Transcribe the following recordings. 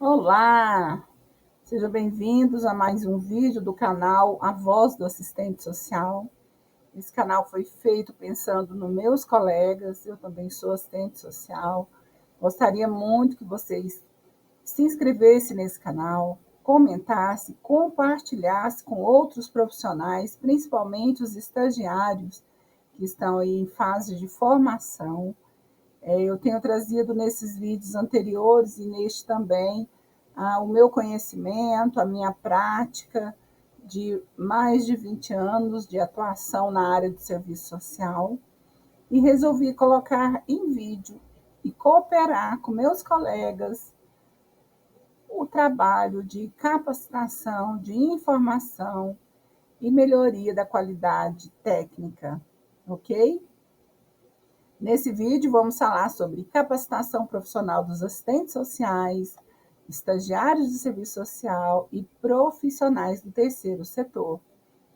Olá, sejam bem-vindos a mais um vídeo do canal A Voz do Assistente Social. Esse canal foi feito pensando nos meus colegas, eu também sou assistente social. Gostaria muito que vocês se inscrevessem nesse canal, comentassem, compartilhassem com outros profissionais, principalmente os estagiários que estão aí em fase de formação. Eu tenho trazido nesses vídeos anteriores e neste também o meu conhecimento, a minha prática de mais de 20 anos de atuação na área de serviço social e resolvi colocar em vídeo e cooperar com meus colegas o trabalho de capacitação, de informação e melhoria da qualidade técnica, ok? Nesse vídeo, vamos falar sobre capacitação profissional dos assistentes sociais, estagiários de serviço social e profissionais do terceiro setor,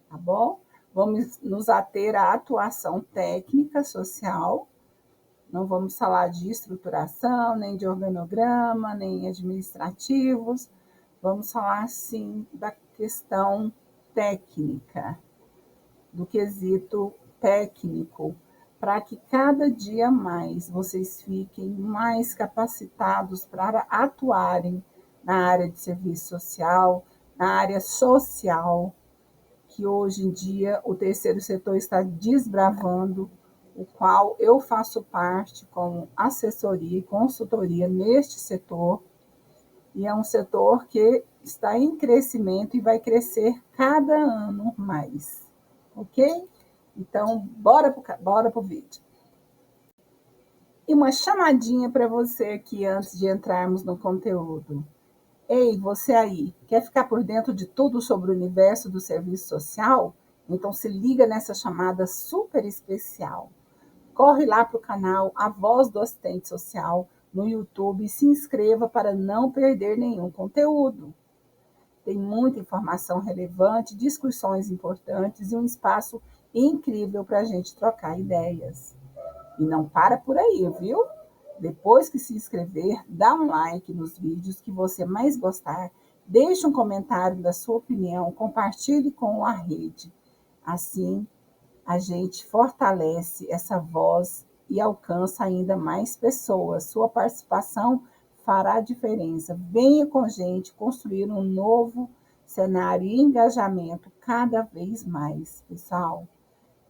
tá bom? Vamos nos ater à atuação técnica social, não vamos falar de estruturação, nem de organograma, nem administrativos, vamos falar, sim, da questão técnica, do quesito técnico, para que cada dia mais vocês fiquem mais capacitados para atuarem na área de serviço social, na área social, que hoje em dia o terceiro setor está desbravando, o qual eu faço parte como assessoria e consultoria neste setor, e é um setor que está em crescimento e vai crescer cada ano mais, ok? Então, bora pro vídeo. E uma chamadinha para você aqui antes de entrarmos no conteúdo. Ei, você aí, quer ficar por dentro de tudo sobre o universo do serviço social? Então se liga nessa chamada super especial. Corre lá para o canal A Voz do Assistente Social no YouTube e se inscreva para não perder nenhum conteúdo. Tem muita informação relevante, discussões importantes e um espaço incrível para a gente trocar ideias. E não para por aí, viu? Depois que se inscrever, dá um like nos vídeos que você mais gostar, deixe um comentário da sua opinião, compartilhe com a rede. Assim, a gente fortalece essa voz e alcança ainda mais pessoas. Sua participação fará diferença. Venha com a gente construir um novo cenário e engajamento cada vez mais, pessoal.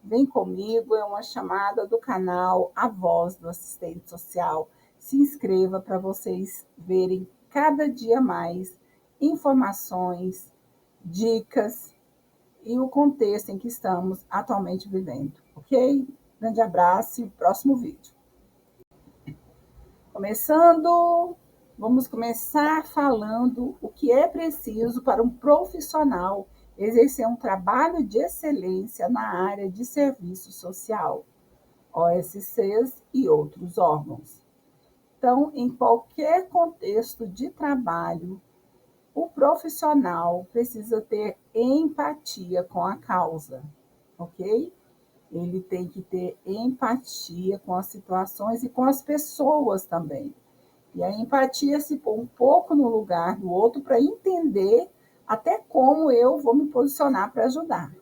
Vem comigo, é uma chamada do canal A Voz do Assistente Social. Se inscreva para vocês verem cada dia mais informações, dicas e o contexto em que estamos atualmente vivendo, ok? Grande abraço e próximo vídeo. Vamos começar falando o que é preciso para um profissional exercer um trabalho de excelência na área de serviço social, OSCs e outros órgãos. Então, em qualquer contexto de trabalho, o profissional precisa ter empatia com a causa, ok? Ele tem que ter empatia com as situações e com as pessoas também. E a empatia é se pôr um pouco no lugar do outro para entender até como eu vou me posicionar para ajudar.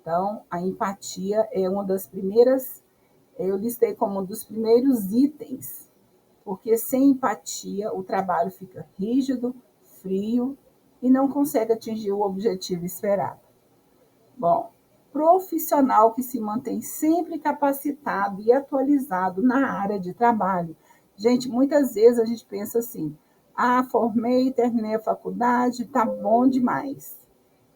Então, a empatia é uma das primeiras, eu listei como um dos primeiros itens, porque sem empatia o trabalho fica rígido, frio e não consegue atingir o objetivo esperado. Bom, profissional que se mantém sempre capacitado e atualizado na área de trabalho. Gente, muitas vezes a gente pensa assim, formei, terminei a faculdade, tá bom demais.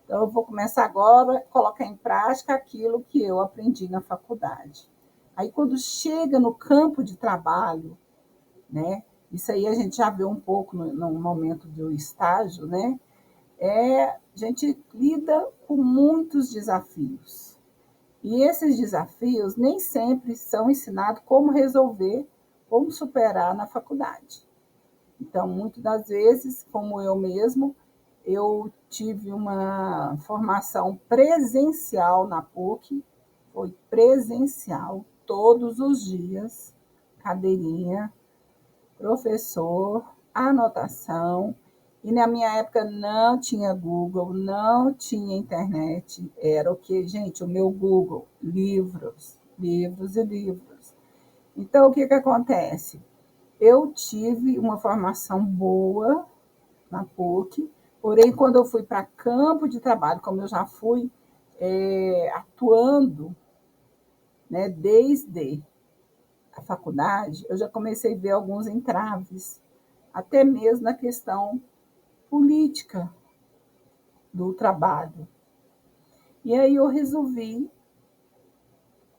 Então, eu vou começar agora a colocar em prática aquilo que eu aprendi na faculdade. Aí, quando chega no campo de trabalho, né? Isso aí a gente já vê um pouco no momento do estágio, né? A gente lida com muitos desafios. E esses desafios nem sempre são ensinados como resolver, como superar na faculdade. Então, muitas das vezes, como eu mesmo, eu tive uma formação presencial na PUC, foi presencial, todos os dias, cadeirinha, professor, anotação. E na minha época não tinha Google, não tinha internet. Era o que, gente? O meu Google, livros, livros e livros. Então, o que que acontece? Eu tive uma formação boa na PUC, porém, quando eu fui para campo de trabalho, como eu já fui atuando, né, desde a faculdade, eu já comecei a ver alguns entraves, até mesmo na questão política do trabalho. E aí eu resolvi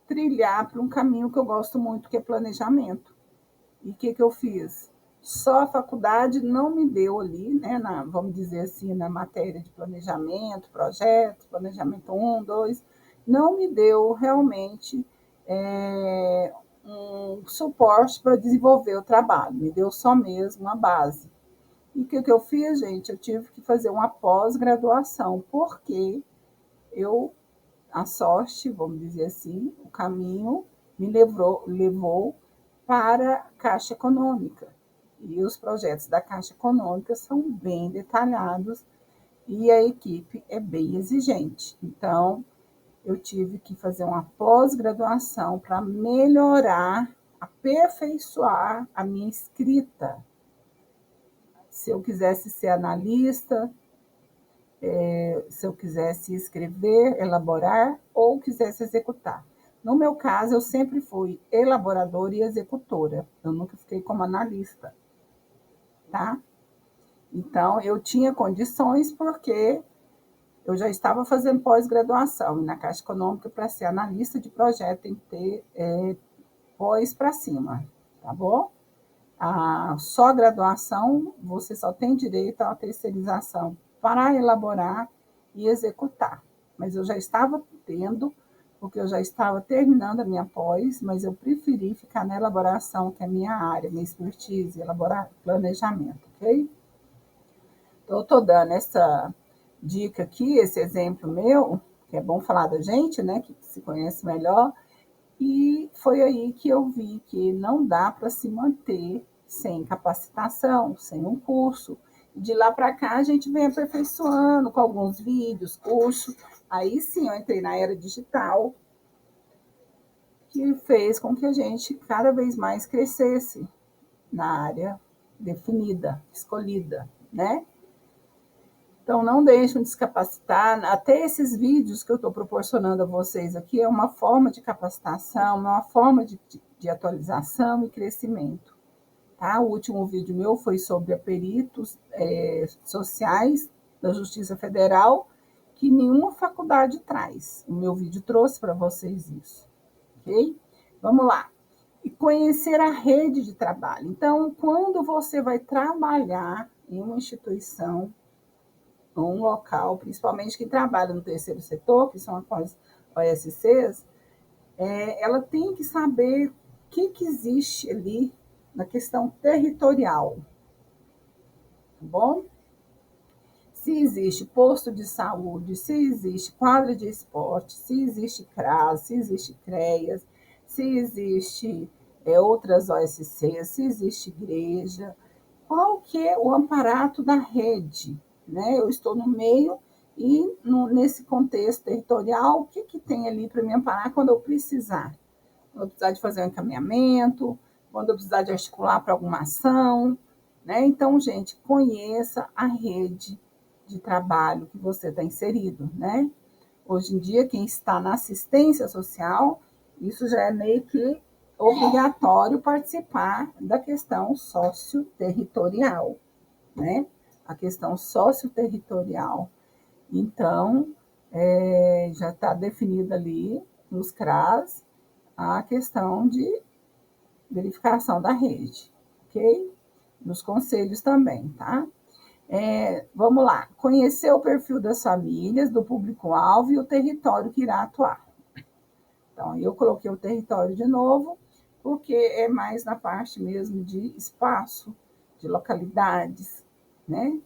trilhar para um caminho que eu gosto muito, que é planejamento. E o que eu fiz? Só a faculdade não me deu ali, né, vamos dizer assim, na matéria de planejamento, projetos, planejamento um, 2, não me deu realmente um suporte para desenvolver o trabalho, me deu só mesmo a base. E o que eu fiz, gente? Eu tive que fazer uma pós-graduação, porque eu, a sorte, vamos dizer assim, o caminho me levou para a Caixa Econômica. E os projetos da Caixa Econômica são bem detalhados e a equipe é bem exigente. Então, eu tive que fazer uma pós-graduação para melhorar, aperfeiçoar a minha escrita. Se eu quisesse ser analista, se eu quisesse escrever, elaborar ou quisesse executar. No meu caso, eu sempre fui elaboradora e executora. Eu nunca fiquei como analista, tá? Então, eu tinha condições porque eu já estava fazendo pós-graduação e na Caixa Econômica, para ser analista de projeto, tem que ter pós para cima, tá bom? A só graduação, você só tem direito à terceirização para elaborar e executar. Mas eu já estava tendo, porque eu já estava terminando a minha pós, mas eu preferi ficar na elaboração, que é a minha área, minha expertise, elaborar planejamento, ok? Então, eu estou dando essa dica aqui, esse exemplo meu, que é bom falar da gente, né, que se conhece melhor, e foi aí que eu vi que não dá para se manter sem capacitação, sem um curso. De lá para cá, a gente vem aperfeiçoando com alguns vídeos, cursos. Aí sim, eu entrei na era digital, que fez com que a gente cada vez mais crescesse na área definida, escolhida, né? Então, não deixem de se capacitar. Até esses vídeos que eu estou proporcionando a vocês aqui é uma forma de capacitação, uma forma de atualização e crescimento. Tá? O último vídeo meu foi sobre peritos sociais da Justiça Federal, que nenhuma faculdade traz. O meu vídeo trouxe para vocês isso. Ok? Vamos lá. E conhecer a rede de trabalho. Então, quando você vai trabalhar em uma instituição, um local, principalmente quem trabalha no terceiro setor, que são as OSCs, ela tem que saber o que existe ali na questão territorial, tá bom? Se existe posto de saúde, se existe quadra de esporte, se existe CRAS, se existe CREAS, se existe outras OSCs, se existe igreja, qual que é o aparato da rede, né? Eu estou no meio e nesse contexto territorial, o que tem ali para me amparar quando eu precisar? Quando eu precisar de fazer um encaminhamento, quando eu precisar de articular para alguma ação, né? Então, gente, conheça a rede de trabalho que você está inserido, né? Hoje em dia, quem está na assistência social, isso já é meio que obrigatório participar da questão socioterritorial, né? A questão socioterritorial. Então, já está definida ali nos CRAS a questão de verificação da rede, ok? Nos conselhos também, tá? Vamos lá. Conhecer o perfil das famílias, do público-alvo e o território que irá atuar. Então, eu coloquei o território de novo, porque é mais na parte mesmo de espaço, de localidades, né?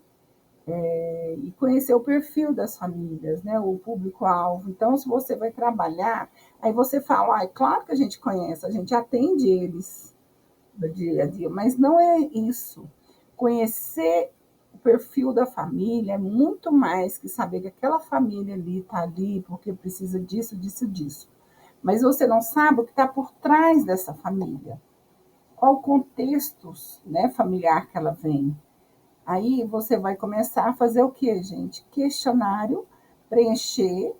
E conhecer o perfil das famílias, né? O público-alvo. Então, se você vai trabalhar, aí você fala, é claro que a gente conhece, a gente atende eles do dia a dia, mas não é isso. Conhecer o perfil da família é muito mais que saber que aquela família ali está ali porque precisa disso, disso, disso. Mas você não sabe o que está por trás dessa família. Qual o contexto, né, familiar que ela vem. Aí você vai começar a fazer o quê, gente? Questionário, preencher,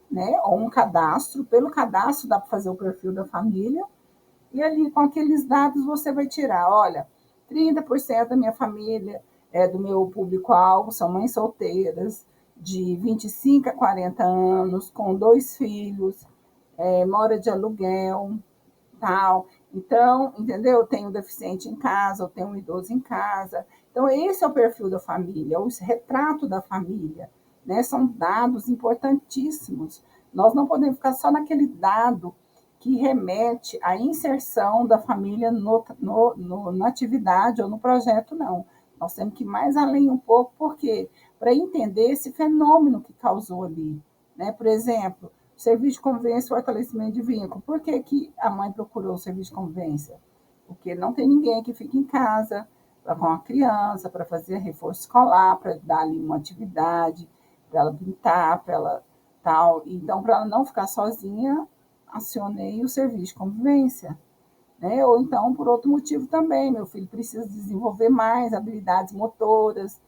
né? Ou um cadastro. Pelo cadastro dá para fazer o perfil da família. E ali, com aqueles dados, você vai tirar, olha, 30% da minha família, do meu público-alvo, são mães solteiras, de 25 a 40 anos, com 2 filhos, mora de aluguel, tal. Então, entendeu? Eu tenho um deficiente em casa, eu tenho um idoso em casa. Então, esse é o perfil da família, o retrato da família, né? São dados importantíssimos. Nós não podemos ficar só naquele dado que remete à inserção da família na atividade ou no projeto, não. Nós temos que ir mais além um pouco, porque para entender esse fenômeno que causou ali. Né? Por exemplo, serviço de convivência e fortalecimento de vínculo. Por que, que a mãe procurou o serviço de convivência? Porque não tem ninguém que fique em casa com a criança, para fazer reforço escolar, para dar ali uma atividade, para ela pintar, para ela tal. Então, para ela não ficar sozinha, acionei o serviço de convivência. Né? Ou então, por outro motivo também, meu filho precisa desenvolver mais habilidades motoras,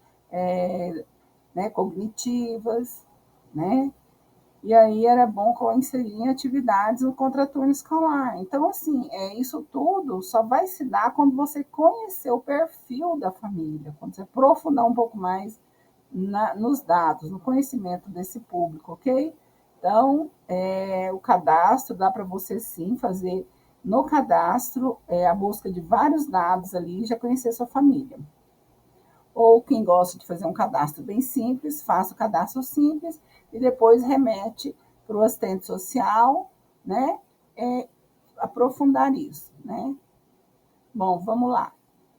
né, cognitivas, né? E aí era bom inserir em atividades no contraturno escolar. Então, assim, isso tudo só vai se dar quando você conhecer o perfil da família, quando você aprofundar um pouco mais nos dados, no conhecimento desse público, ok? Então, o cadastro dá para você sim fazer no cadastro a busca de vários dados ali e já conhecer sua família. Ou quem gosta de fazer um cadastro bem simples, faça o cadastro simples e depois remete para o assistente social, né? Aprofundar isso, né? Bom, vamos lá.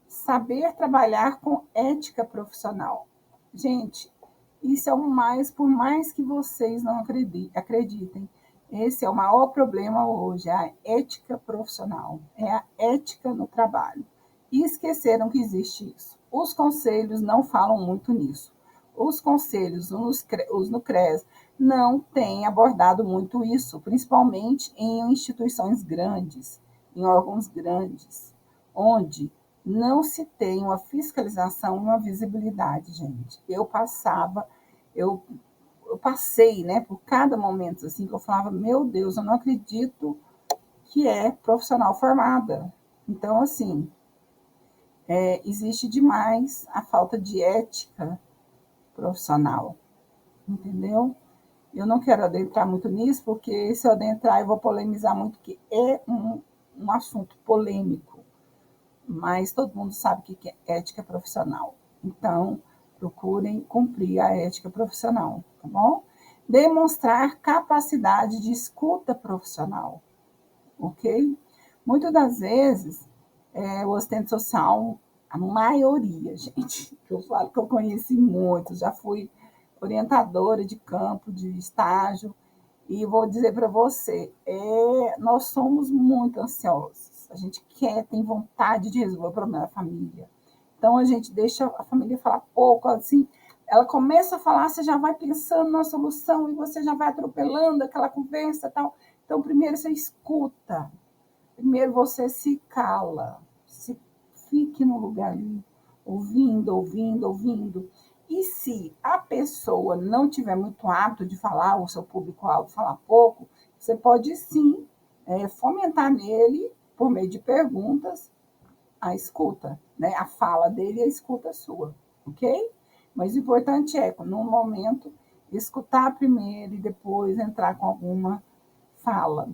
Saber trabalhar com ética profissional. Gente, isso é o mais, por mais que vocês não acreditem, esse é o maior problema hoje, a ética profissional, é a ética no trabalho. E esqueceram que existe isso. Os conselhos não falam muito nisso. Os conselhos, os no CRES, não têm abordado muito isso, principalmente em instituições grandes, em órgãos grandes, onde não se tem uma fiscalização e uma visibilidade, gente. Eu, eu passei, né, por cada momento assim que eu falava, meu Deus, eu não acredito que é profissional formada. Então, assim, existe demais a falta de ética profissional, entendeu? Eu não quero adentrar muito nisso, porque se eu adentrar eu vou polemizar muito, que é um assunto polêmico, mas todo mundo sabe o que é ética profissional. Então, procurem cumprir a ética profissional, tá bom? Demonstrar capacidade de escuta profissional, ok? Muitas das vezes, o assistente social, a maioria, gente, que eu falo que eu conheci muitos, já fui orientadora de campo, de estágio, e vou dizer para você, nós somos muito ansiosos. A gente tem vontade de resolver o problema da família. Então, a gente deixa a família falar pouco, assim, ela começa a falar, você já vai pensando na solução e você já vai atropelando aquela conversa e tal. Então, primeiro você escuta, primeiro você se cala, fique no lugar ali, ouvindo, ouvindo, ouvindo. E se a pessoa não tiver muito hábito de falar, o seu público-alvo falar pouco, você pode sim fomentar nele, por meio de perguntas, a escuta, né? A fala dele e a escuta sua, ok? Mas o importante é, no momento, escutar primeiro e depois entrar com alguma fala.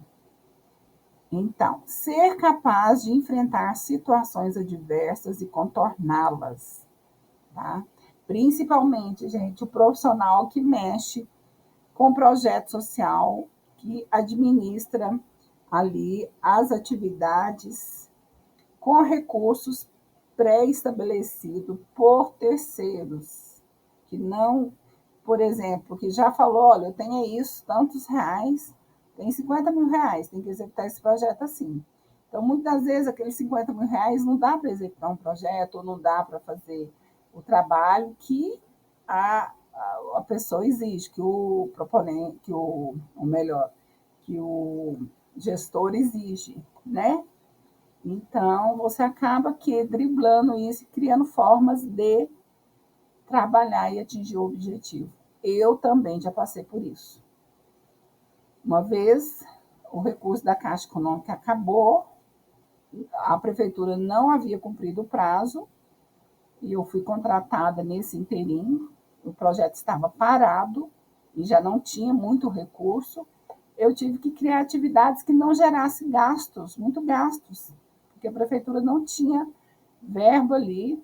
Então, ser capaz de enfrentar situações adversas e contorná-las, tá? Principalmente, gente, o profissional que mexe com projeto social, que administra ali as atividades com recursos pré-estabelecidos por terceiros, que não, por exemplo, que já falou, olha, eu tenho isso, tantos reais, tem 50 mil reais, tem que executar esse projeto assim. Então, muitas vezes, aqueles 50 mil reais não dá para executar um projeto, ou não dá para fazer o trabalho que a pessoa exige, que o proponente, ou melhor, que o gestor exige, né? Então, você acaba que driblando isso e criando formas de trabalhar e atingir o objetivo. Eu também já passei por isso. Uma vez, o recurso da Caixa Econômica acabou, a prefeitura não havia cumprido o prazo, e eu fui contratada nesse interim, o projeto estava parado e já não tinha muito recurso. Eu tive que criar atividades que não gerassem gastos, muito gastos, porque a prefeitura não tinha verba ali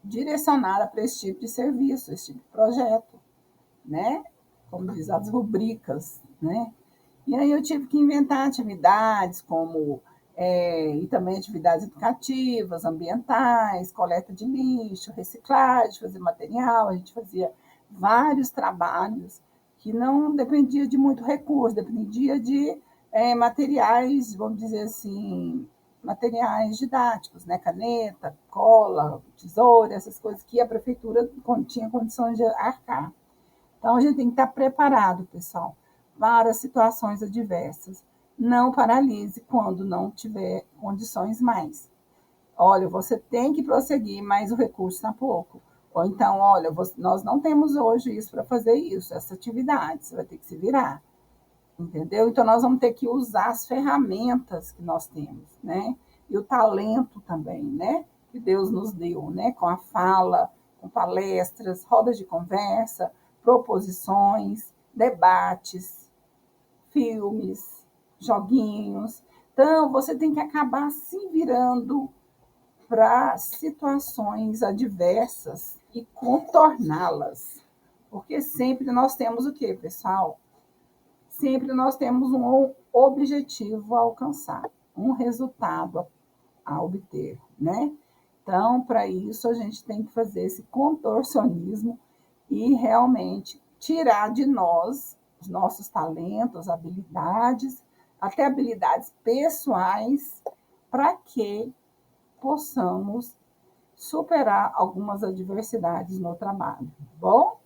direcionada para esse tipo de serviço, esse tipo de projeto, né? Como diz as rubricas, né? E aí eu tive que inventar atividades como e também atividades educativas, ambientais, coleta de lixo, reciclagem, fazer material. A gente fazia vários trabalhos que não dependia de muito recurso, dependia de materiais, vamos dizer assim, materiais didáticos, né? Caneta, cola, tesoura, essas coisas que a prefeitura tinha condições de arcar. Então, a gente tem que estar preparado, pessoal, para situações adversas. Não paralise quando não tiver condições mais. Olha, você tem que prosseguir, mas o recurso está pouco. Ou então, olha, nós não temos hoje isso para fazer isso, essa atividade, você vai ter que se virar. Entendeu? Então, nós vamos ter que usar as ferramentas que nós temos, né? E o talento também, né? Que Deus nos deu, né? Com a fala, com palestras, rodas de conversa, proposições, debates, filmes, joguinhos. Então, você tem que acabar se virando para situações adversas e contorná-las. Porque sempre nós temos o quê, pessoal? Sempre nós temos um objetivo a alcançar, um resultado a obter, né? Então, para isso, a gente tem que fazer esse contorcionismo e realmente tirar de nós os nossos talentos, habilidades, até habilidades pessoais, para que possamos superar algumas adversidades no trabalho. Bom,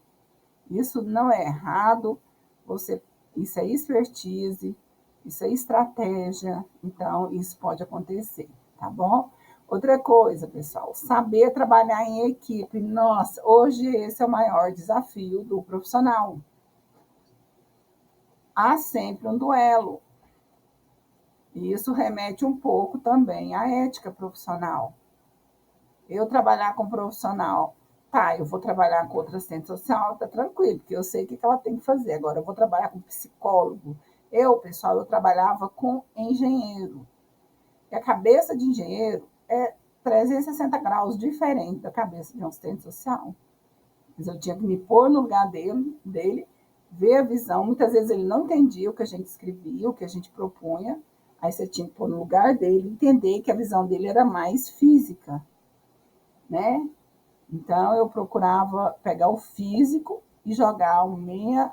isso não é errado, você, isso é expertise, isso é estratégia, então isso pode acontecer, tá bom? Outra coisa, pessoal, saber trabalhar em equipe. Nossa, hoje esse é o maior desafio do profissional. Há sempre um duelo. E isso remete um pouco também à ética profissional. Eu trabalhar com profissional, tá, eu vou trabalhar com outra assistente social, tá tranquilo, porque eu sei o que ela tem que fazer. Agora, eu vou trabalhar com psicólogo. Pessoal, eu trabalhava com engenheiro. E a cabeça de engenheiro é 360 graus diferente da cabeça de um assistente social. Mas eu tinha que me pôr no lugar dele, ver a visão. Muitas vezes ele não entendia o que a gente escrevia, o que a gente propunha. Aí você tinha que pôr no lugar dele, entender que a visão dele era mais física, né? Então, eu procurava pegar o físico e jogar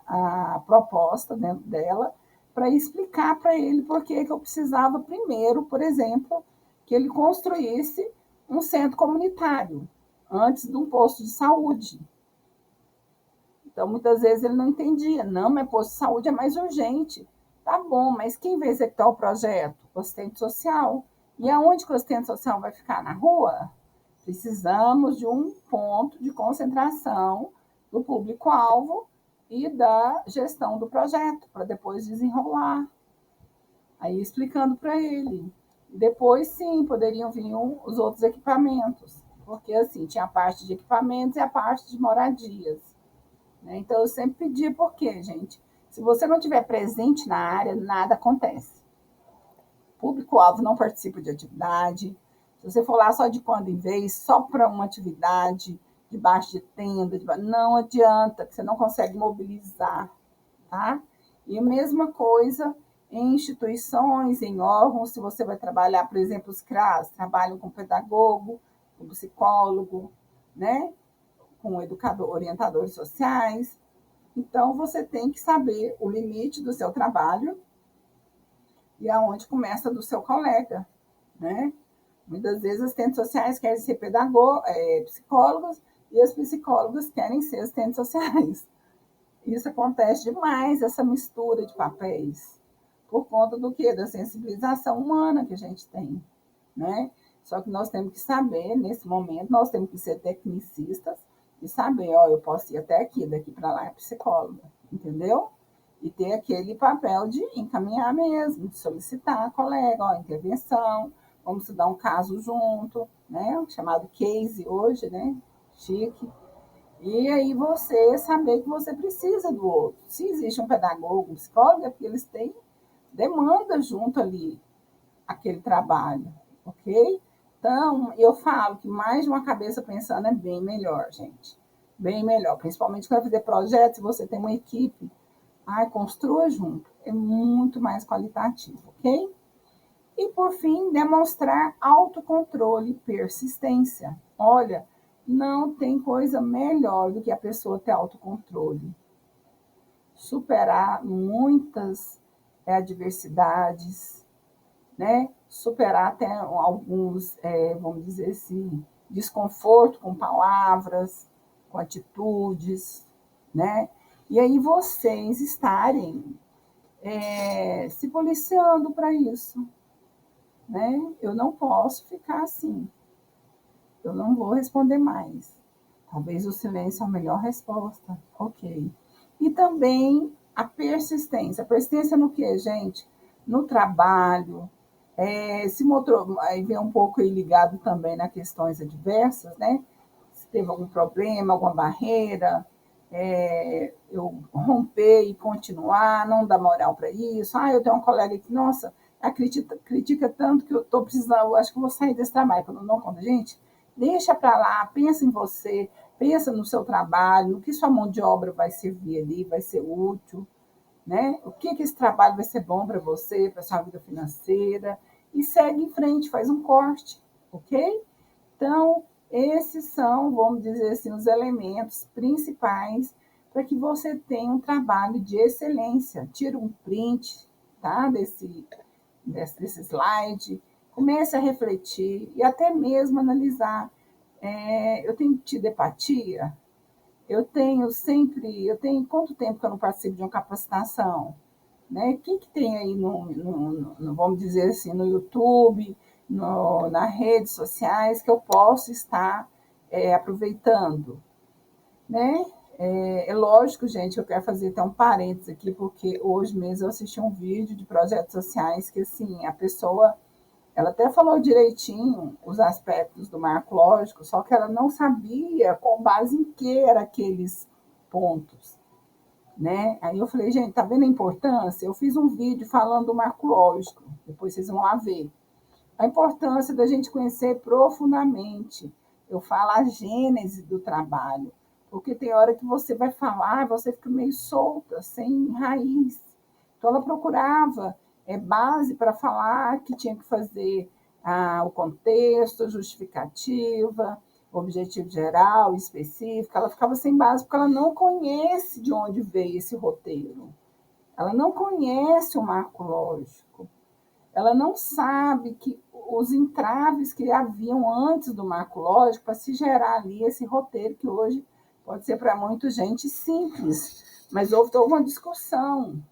a proposta dentro dela para explicar para ele por que eu precisava primeiro, por exemplo, que ele construísse um centro comunitário antes de um posto de saúde. Então, muitas vezes ele não entendia. Não, mas posto de saúde é mais urgente. Tá bom, mas quem vai executar o projeto? O assistente social. E aonde que o assistente social vai ficar? Na rua? Precisamos de um ponto de concentração do público-alvo e da gestão do projeto, para depois desenrolar. Aí explicando para ele. Depois, sim, poderiam vir os outros equipamentos, porque assim, tinha a parte de equipamentos e a parte de moradias. Né? Então, eu sempre pedi, por quê, gente? Se você não estiver presente na área, nada acontece. O público-alvo não participa de atividade. Se você for lá só de quando em vez, só para uma atividade, debaixo de tenda, não adianta, que você não consegue mobilizar, tá? E a mesma coisa em instituições, em órgãos, se você vai trabalhar, por exemplo, os CRAS trabalham com pedagogo, com psicólogo, né? Com educador, orientadores sociais. Então, você tem que saber o limite do seu trabalho e aonde começa do seu colega, né? Muitas vezes as assistentes sociais querem ser psicólogos e as psicólogas querem ser assistentes sociais. Isso acontece demais, essa mistura de papéis, por conta do quê? Da sensibilização humana que a gente tem, né? Só que nós temos que saber, nesse momento, nós temos que ser tecnicistas e saber, ó, eu posso ir até aqui, daqui para lá é psicóloga, entendeu? E ter aquele papel de encaminhar mesmo, de solicitar a colega, ó, intervenção, vamos estudar um caso junto, né? Chamado case hoje, né? Chique. E aí você saber que você precisa do outro. Se existe um pedagogo, um psicólogo, é porque eles têm demanda junto ali aquele trabalho, ok? Então, eu falo que mais de uma cabeça pensando é bem melhor, gente. Bem melhor. Principalmente quando fazer projetos, se você tem uma equipe, construa junto. É muito mais qualitativo, ok? E, por fim, demonstrar autocontrole e persistência. Olha, não tem coisa melhor do que a pessoa ter autocontrole. Superar muitas adversidades, né? Superar até alguns, vamos dizer assim, desconforto com palavras, com atitudes, né? E aí vocês estarem se policiando para isso, né? Eu não posso ficar assim. Eu não vou responder mais. Talvez o silêncio é a melhor resposta. Ok. E também a persistência. A persistência no que, gente? No trabalho. Se mostrou, aí vem um pouco aí ligado também nas questões adversas, né? Se teve algum problema, alguma barreira, eu romper e continuar, não dar moral para isso. Eu tenho um colega que, nossa, critica tanto que eu estou precisando, eu acho que eu vou sair desse trabalho, quando eu não conta. Gente, deixa para lá, pensa em você, pensa no seu trabalho, no que sua mão de obra vai servir ali, vai ser útil, né? O que esse trabalho vai ser bom para você, para sua vida financeira, e segue em frente, faz um corte, ok? Então, esses são, vamos dizer assim, os elementos principais para que você tenha um trabalho de excelência. Tira um print, tá? Desse slide, comece a refletir e até mesmo analisar. Eu tenho tido empatia, eu tenho quanto tempo que eu não participo de uma capacitação? Né? O que tem aí vamos dizer assim, no YouTube, nas redes sociais, que eu posso estar aproveitando? Né? Lógico, gente, eu quero fazer até um parênteses aqui, porque hoje mesmo eu assisti um vídeo de projetos sociais que, assim, a pessoa, ela até falou direitinho os aspectos do marco lógico, só que ela não sabia com base em que eram aqueles pontos, né? Aí eu falei, gente, tá vendo a importância? Eu fiz um vídeo falando do marco lógico, depois vocês vão lá ver. A importância da gente conhecer profundamente. Eu falo a gênese do trabalho, porque tem hora que você vai falar, você fica meio solta, sem raiz. Então ela procurava base para falar que tinha que fazer o contexto, justificativa, objetivo geral, específico. Ela ficava sem base porque ela não conhece de onde veio esse roteiro. Ela não conhece o marco lógico. Ela não sabe que os entraves que haviam antes do marco lógico para se gerar ali esse roteiro que hoje pode ser para muita gente simples, mas houve toda uma discussão.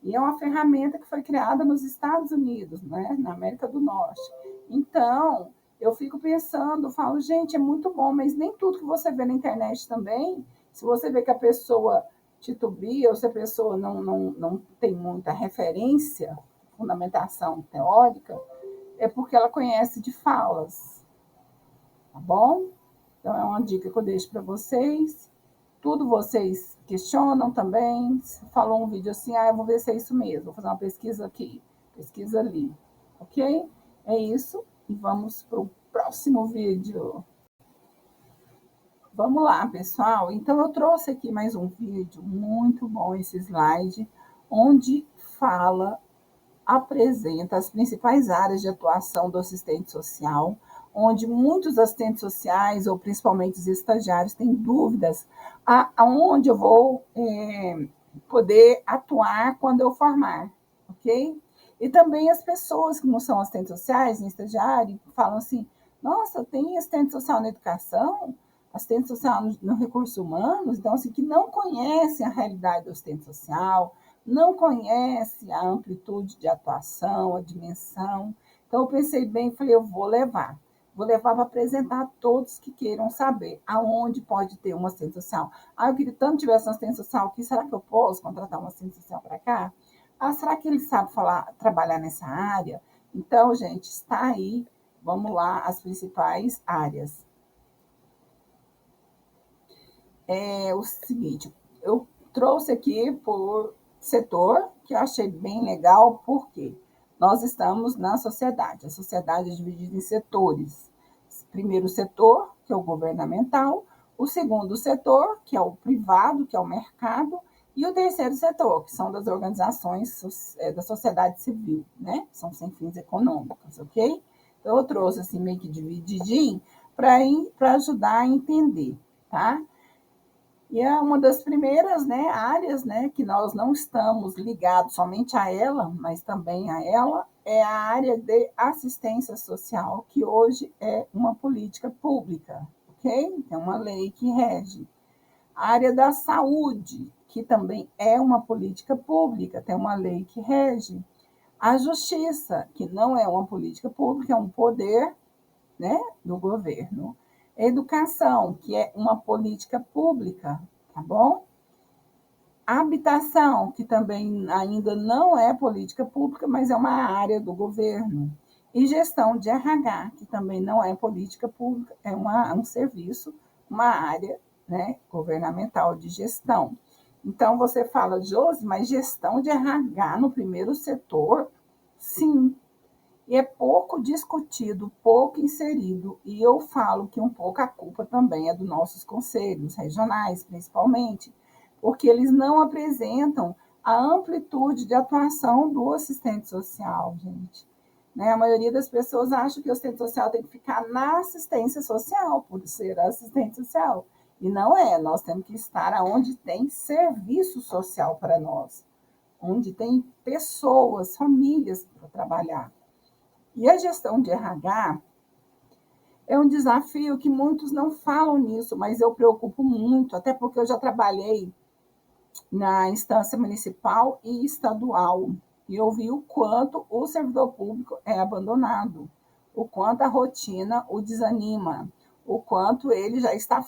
E é uma ferramenta que foi criada nos Estados Unidos, né, na América do Norte. Então, eu fico pensando, falo, gente, é muito bom, mas nem tudo que você vê na internet também, se você vê que a pessoa titubia ou se a pessoa não tem muita referência, fundamentação teórica, é porque ela conhece de falas, tá bom? Então, é uma dica que eu deixo para vocês. Tudo vocês questionam também. Se falou um vídeo assim, eu vou ver se é isso mesmo. Vou fazer uma pesquisa aqui, pesquisa ali. Ok? É isso. E vamos para o próximo vídeo. Vamos lá, pessoal. Então, eu trouxe aqui mais um vídeo, muito bom esse slide, onde apresenta as principais áreas de atuação do assistente social, onde muitos assistentes sociais, ou principalmente os estagiários, têm dúvidas aonde eu vou poder atuar quando eu formar, ok? E também as pessoas que não são assistentes sociais, nem estagiário, falam assim, nossa, tem assistente social na educação, assistente social no recursos humanos, então, assim, que não conhecem a realidade do assistente social, não conhecem a amplitude de atuação, a dimensão. Então, eu pensei bem e falei, eu vou levar. Vou levar para apresentar a todos que queiram saber aonde pode ter uma assistente social. Ah, eu queria tanto tivesse uma assistente social aqui, será que eu posso contratar uma assistente social para cá? Ah, será que ele sabe falar, trabalhar nessa área? Então, gente, está aí, vamos lá, as principais áreas. É o seguinte, eu trouxe aqui por setor, que eu achei bem legal, porque nós estamos na sociedade. A sociedade é dividida em setores. Primeiro setor, que é o governamental, o segundo setor, que é o privado, que é o mercado, e o terceiro setor, que são das organizações da sociedade civil, né? São sem fins econômicos, ok? Então, eu trouxe assim meio que divididinho para ajudar a entender, tá? E é uma das primeiras, né, áreas, né, que nós não estamos ligados somente a ela, mas também a ela, é a área de assistência social, que hoje é uma política pública, ok? É uma lei que rege. A área da saúde, que também é uma política pública, tem uma lei que rege. A justiça, que não é uma política pública, é um poder, né, do governo. Educação, que é uma política pública, tá bom? Habitação, que também ainda não é política pública, mas é uma área do governo. E gestão de RH, que também não é política pública, é um serviço, uma área, né, governamental de gestão. Então, você fala, Josi, mas gestão de RH no primeiro setor? Sim, e é pouco discutido, pouco inserido, e eu falo que um pouco a culpa também é dos nossos conselhos regionais, principalmente, porque eles não apresentam a amplitude de atuação do assistente social, gente. Né? A maioria das pessoas acha que o assistente social tem que ficar na assistência social, por ser assistente social. E não é, nós temos que estar onde tem serviço social para nós, onde tem pessoas, famílias para trabalhar. E a gestão de RH é um desafio que muitos não falam nisso, mas eu preocupo muito, até porque eu já trabalhei na instância municipal e estadual, e eu vi o quanto o servidor público é abandonado, o quanto a rotina o desanima, o quanto ele já está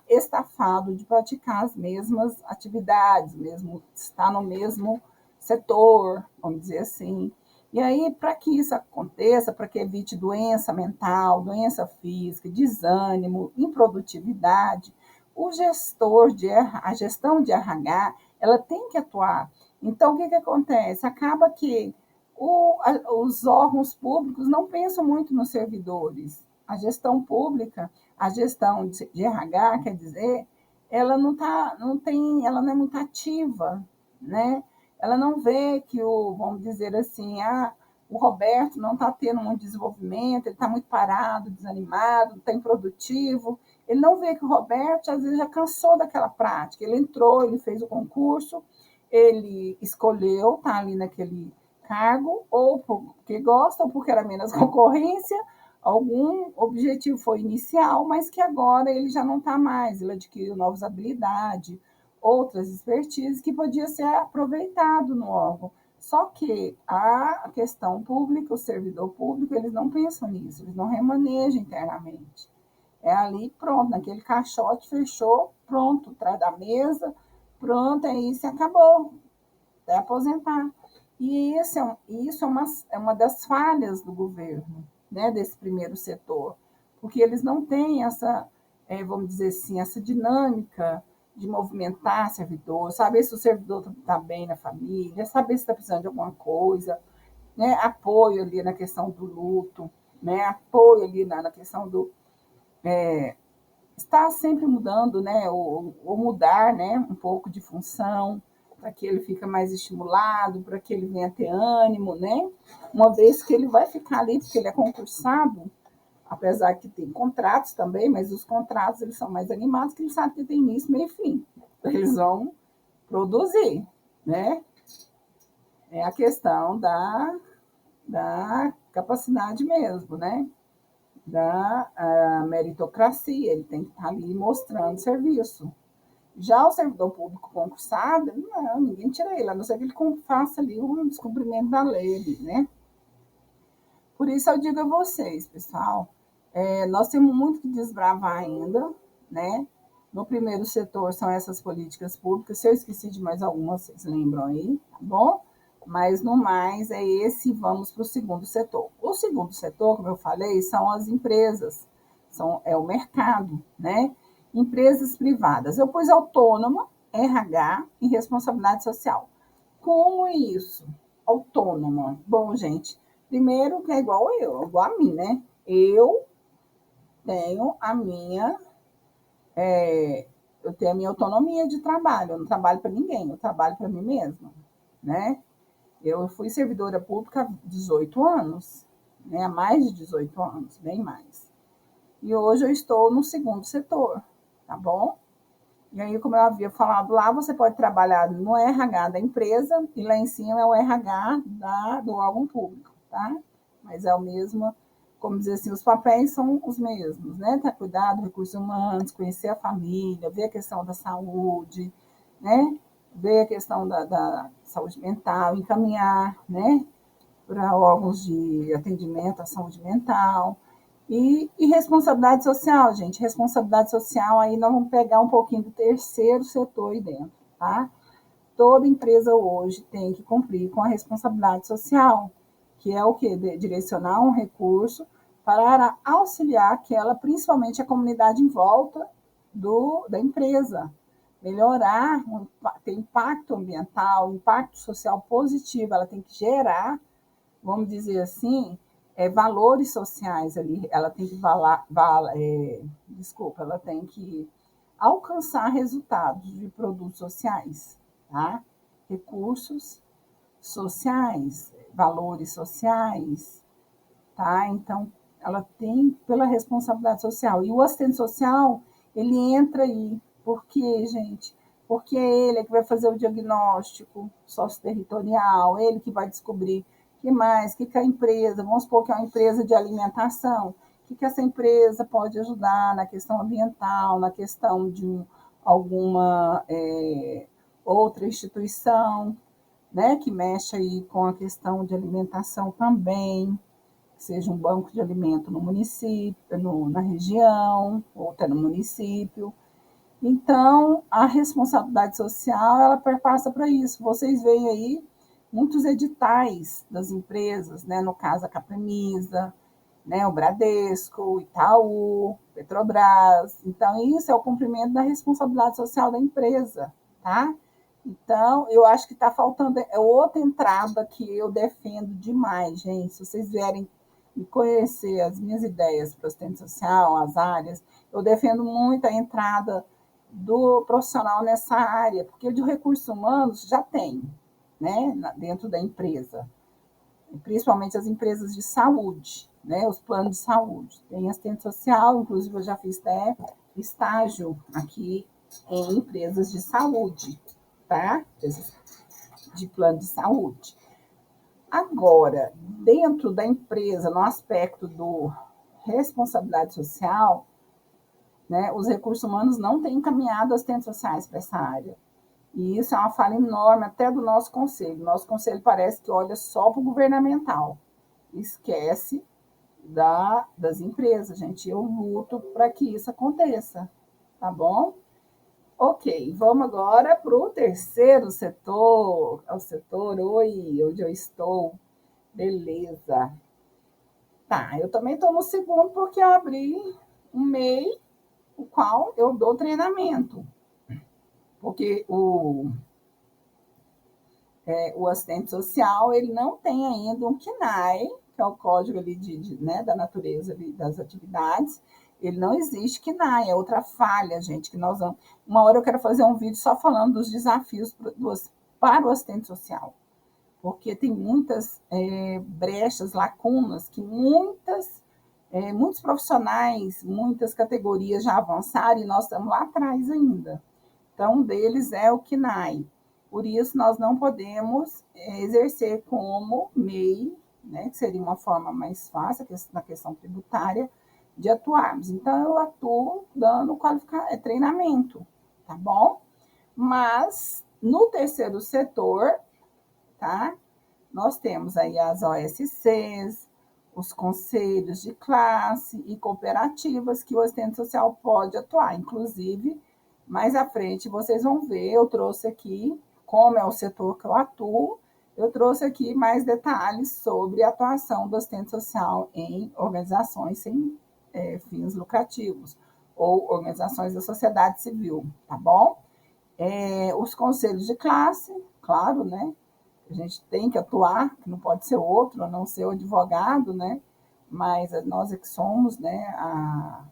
estafado de praticar as mesmas atividades, mesmo está no mesmo setor, vamos dizer assim. E aí, para que isso aconteça, para que evite doença mental, doença física, desânimo, improdutividade, a gestão de RH, ela tem que atuar. Então, o que, que acontece? Acaba que os órgãos públicos não pensam muito nos servidores. A gestão pública, a gestão de RH, quer dizer, ela ela não é muito ativa, né? Ela não vê que vamos dizer assim, o Roberto não está tendo um desenvolvimento, ele está muito parado, desanimado, está improdutivo. Ele não vê que o Roberto, às vezes, já cansou daquela prática. Ele entrou, ele fez o concurso, ele escolheu estar ali naquele cargo, ou porque gosta, ou porque era menos concorrência, algum objetivo foi inicial, mas que agora ele já não está mais, ele adquiriu novas habilidades, outras expertises que podia ser aproveitado no órgão. Só que a questão pública, o servidor público, eles não pensam nisso, eles não remanejam internamente. É ali, pronto, naquele caixote, fechou, pronto, atrás da mesa, pronto, é isso, acabou, até aposentar. E é uma das falhas do governo, né, desse primeiro setor, porque eles não têm essa, vamos dizer assim, essa dinâmica de movimentar servidor, saber se o servidor está bem na família, saber se está precisando de alguma coisa, né, apoio ali na questão do luto, né, apoio ali na questão do está sempre mudando, né, ou mudar, né, um pouco de função, para que ele fique mais estimulado, para que ele venha ter ânimo, né, uma vez que ele vai ficar ali, porque ele é concursado, apesar que tem contratos também, mas os contratos eles são mais animados, que eles sabem que tem início, meio e fim, eles vão produzir, né, é a questão da capacidade mesmo, né? Da meritocracia, ele tem que estar ali mostrando serviço. Já o servidor público concursado, não, ninguém tira ele, a não ser que ele faça ali um descumprimento da lei, né? Por isso eu digo a vocês, pessoal, nós temos muito que desbravar ainda, né? No primeiro setor são essas políticas públicas, se eu esqueci de mais alguma, vocês lembram aí, tá bom? Mas no mais é esse, vamos para o segundo setor. O segundo setor, como eu falei, são as empresas, é o mercado, né? Empresas privadas. Eu pus autônoma, RH e responsabilidade social. Como é isso? Autônoma. Bom, gente, primeiro que é igual a mim, né? Eu tenho a minha, eu tenho a minha autonomia de trabalho, eu não trabalho para ninguém, eu trabalho para mim mesma, né? Eu fui servidora pública há 18 anos, né? Há mais de 18 anos, bem mais. E hoje eu estou no segundo setor, tá bom? E aí, como eu havia falado lá, você pode trabalhar no RH da empresa e lá em cima é o RH do órgão público, tá? Mas é o mesmo, como dizer assim, os papéis são os mesmos, né? Tá, cuidar dos recursos humanos, conhecer a família, ver a questão da saúde, né? Ver a questão da saúde mental, encaminhar, né? Para órgãos de atendimento à saúde mental. E responsabilidade social, gente. Responsabilidade social, aí nós vamos pegar um pouquinho do terceiro setor aí dentro, tá? Toda empresa hoje tem que cumprir com a responsabilidade social, que é o quê? Direcionar um recurso para auxiliar aquela, principalmente a comunidade em volta da empresa. Melhorar, ter impacto ambiental, impacto social positivo, ela tem que gerar, vamos dizer assim, valores sociais ali, ela tem que ela tem que alcançar resultados de produtos sociais, tá? Recursos sociais, valores sociais, tá? Então, ela tem pela responsabilidade social. E o assistente social, ele entra aí. Por quê, gente? Porque é ele que vai fazer o diagnóstico socioterritorial, ele que vai descobrir o que mais, o que a empresa, vamos supor que é uma empresa de alimentação, o que essa empresa pode ajudar na questão ambiental, na questão de alguma outra instituição, né, que mexe aí com a questão de alimentação também, seja um banco de alimento no município, na região, ou até no município. Então, a responsabilidade social, ela perpassa para isso. Vocês veem aí muitos editais das empresas, né? No caso, a Capremisa, né? O Bradesco, o Itaú, Petrobras. Então, isso é o cumprimento da responsabilidade social da empresa, tá? Então, eu acho que está faltando outra entrada que eu defendo demais, gente. Se vocês vierem me conhecer as minhas ideias para assistente social, as áreas, eu defendo muito a entrada do profissional nessa área, porque de recursos humanos já tem, né, dentro da empresa, principalmente as empresas de saúde, né, os planos de saúde. Tem assistente social, inclusive eu já fiz até estágio aqui em empresas de saúde, tá? De plano de saúde. Agora, dentro da empresa, no aspecto do responsabilidade social, né, os recursos humanos não têm encaminhado assistentes sociais para essa área. E isso é uma falha enorme até do nosso conselho. Nosso conselho parece que olha só para o governamental, esquece das empresas, gente. Eu luto para que isso aconteça, tá bom? Ok, vamos agora para o terceiro setor, o setor, oi, onde eu estou, beleza. Tá, eu também estou no segundo porque eu abri um MEI, o qual eu dou treinamento, porque o assistente social, ele não tem ainda um CNAE, que é o código ali né, da natureza ali, das atividades, ele não existe CNAE, é outra falha, gente, que nós vamos... Uma hora eu quero fazer um vídeo só falando dos desafios para o assistente social, porque tem muitas brechas, lacunas, que muitos profissionais, muitas categorias já avançaram e nós estamos lá atrás ainda. Então, um deles é o CNAE. Por isso, nós não podemos exercer como MEI, né, que seria uma forma mais fácil na questão tributária, de atuarmos. Então, eu atuo dando treinamento, tá bom? Mas, no terceiro setor, tá? Nós temos aí as OSCs, os conselhos de classe e cooperativas que o assistente social pode atuar. Inclusive, mais à frente vocês vão ver, eu trouxe aqui, como é o setor que eu atuo, eu trouxe aqui mais detalhes sobre a atuação do assistente social em organizações sem fins lucrativos ou organizações da sociedade civil, tá bom? Os conselhos de classe, claro, né? A gente tem que atuar, que não pode ser outro, a não ser o advogado, né? Mas nós é que somos, né,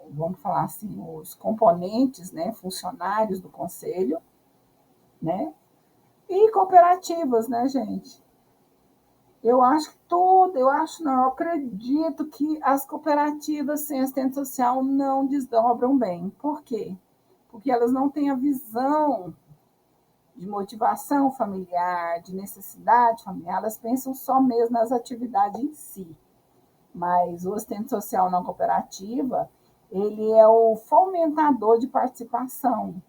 vamos falar assim, os componentes, né, funcionários do conselho, né? E cooperativas, né, gente? Eu acho que tudo, eu acho não, eu acredito que as cooperativas sem assistente social não desdobram bem. Por quê? Porque elas não têm a visão de motivação familiar, de necessidade familiar, elas pensam só mesmo nas atividades em si. Mas o assistente social na cooperativa, ele é o fomentador de participação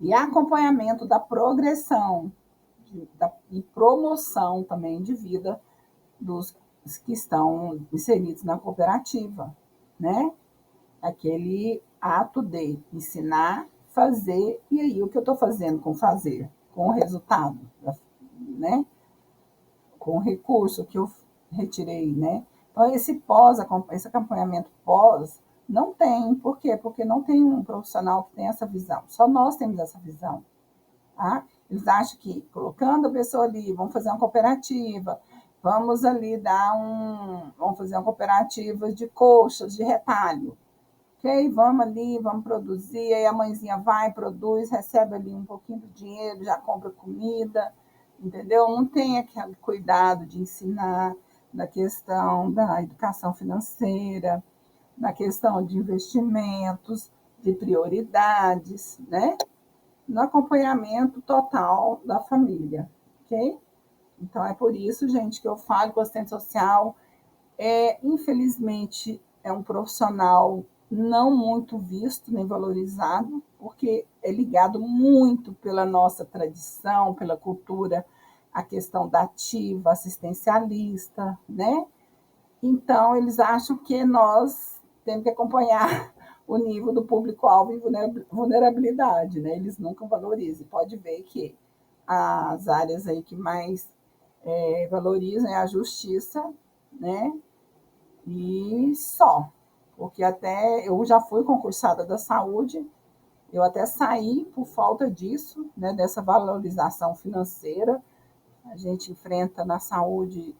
e acompanhamento da progressão e promoção também de vida dos que estão inseridos na cooperativa, né? Aquele ato de ensinar, fazer, e aí o que eu estou fazendo com fazer? Com o resultado, né? Com o recurso que eu retirei, né? Então, esse acompanhamento pós, não tem. Por quê? Porque não tem um profissional que tem essa visão. Só nós temos essa visão. Tá? Eles acham que colocando a pessoa ali, vamos fazer uma cooperativa, vamos ali vamos fazer uma cooperativa de coxas, de retalho. Ok? Vamos ali, vamos produzir, aí a mãezinha vai, produz, recebe ali um pouquinho do dinheiro, já compra comida, entendeu? Não tem aquele cuidado de ensinar na questão da educação financeira, na questão de investimentos, de prioridades, né? No acompanhamento total da família, ok? Então, é por isso, gente, que eu falo que o assistente social infelizmente, é um profissional não muito visto nem valorizado, porque é ligado muito pela nossa tradição, pela cultura, a questão da ativa, assistencialista, né? Então, eles acham que nós temos que acompanhar o nível do público-alvo em vulnerabilidade, né? Eles nunca valorizam. Pode ver que as áreas aí que mais valorizam é a justiça, né? E só, porque até eu já fui concursada da saúde, eu até saí por falta disso, né, dessa valorização financeira. A gente enfrenta na saúde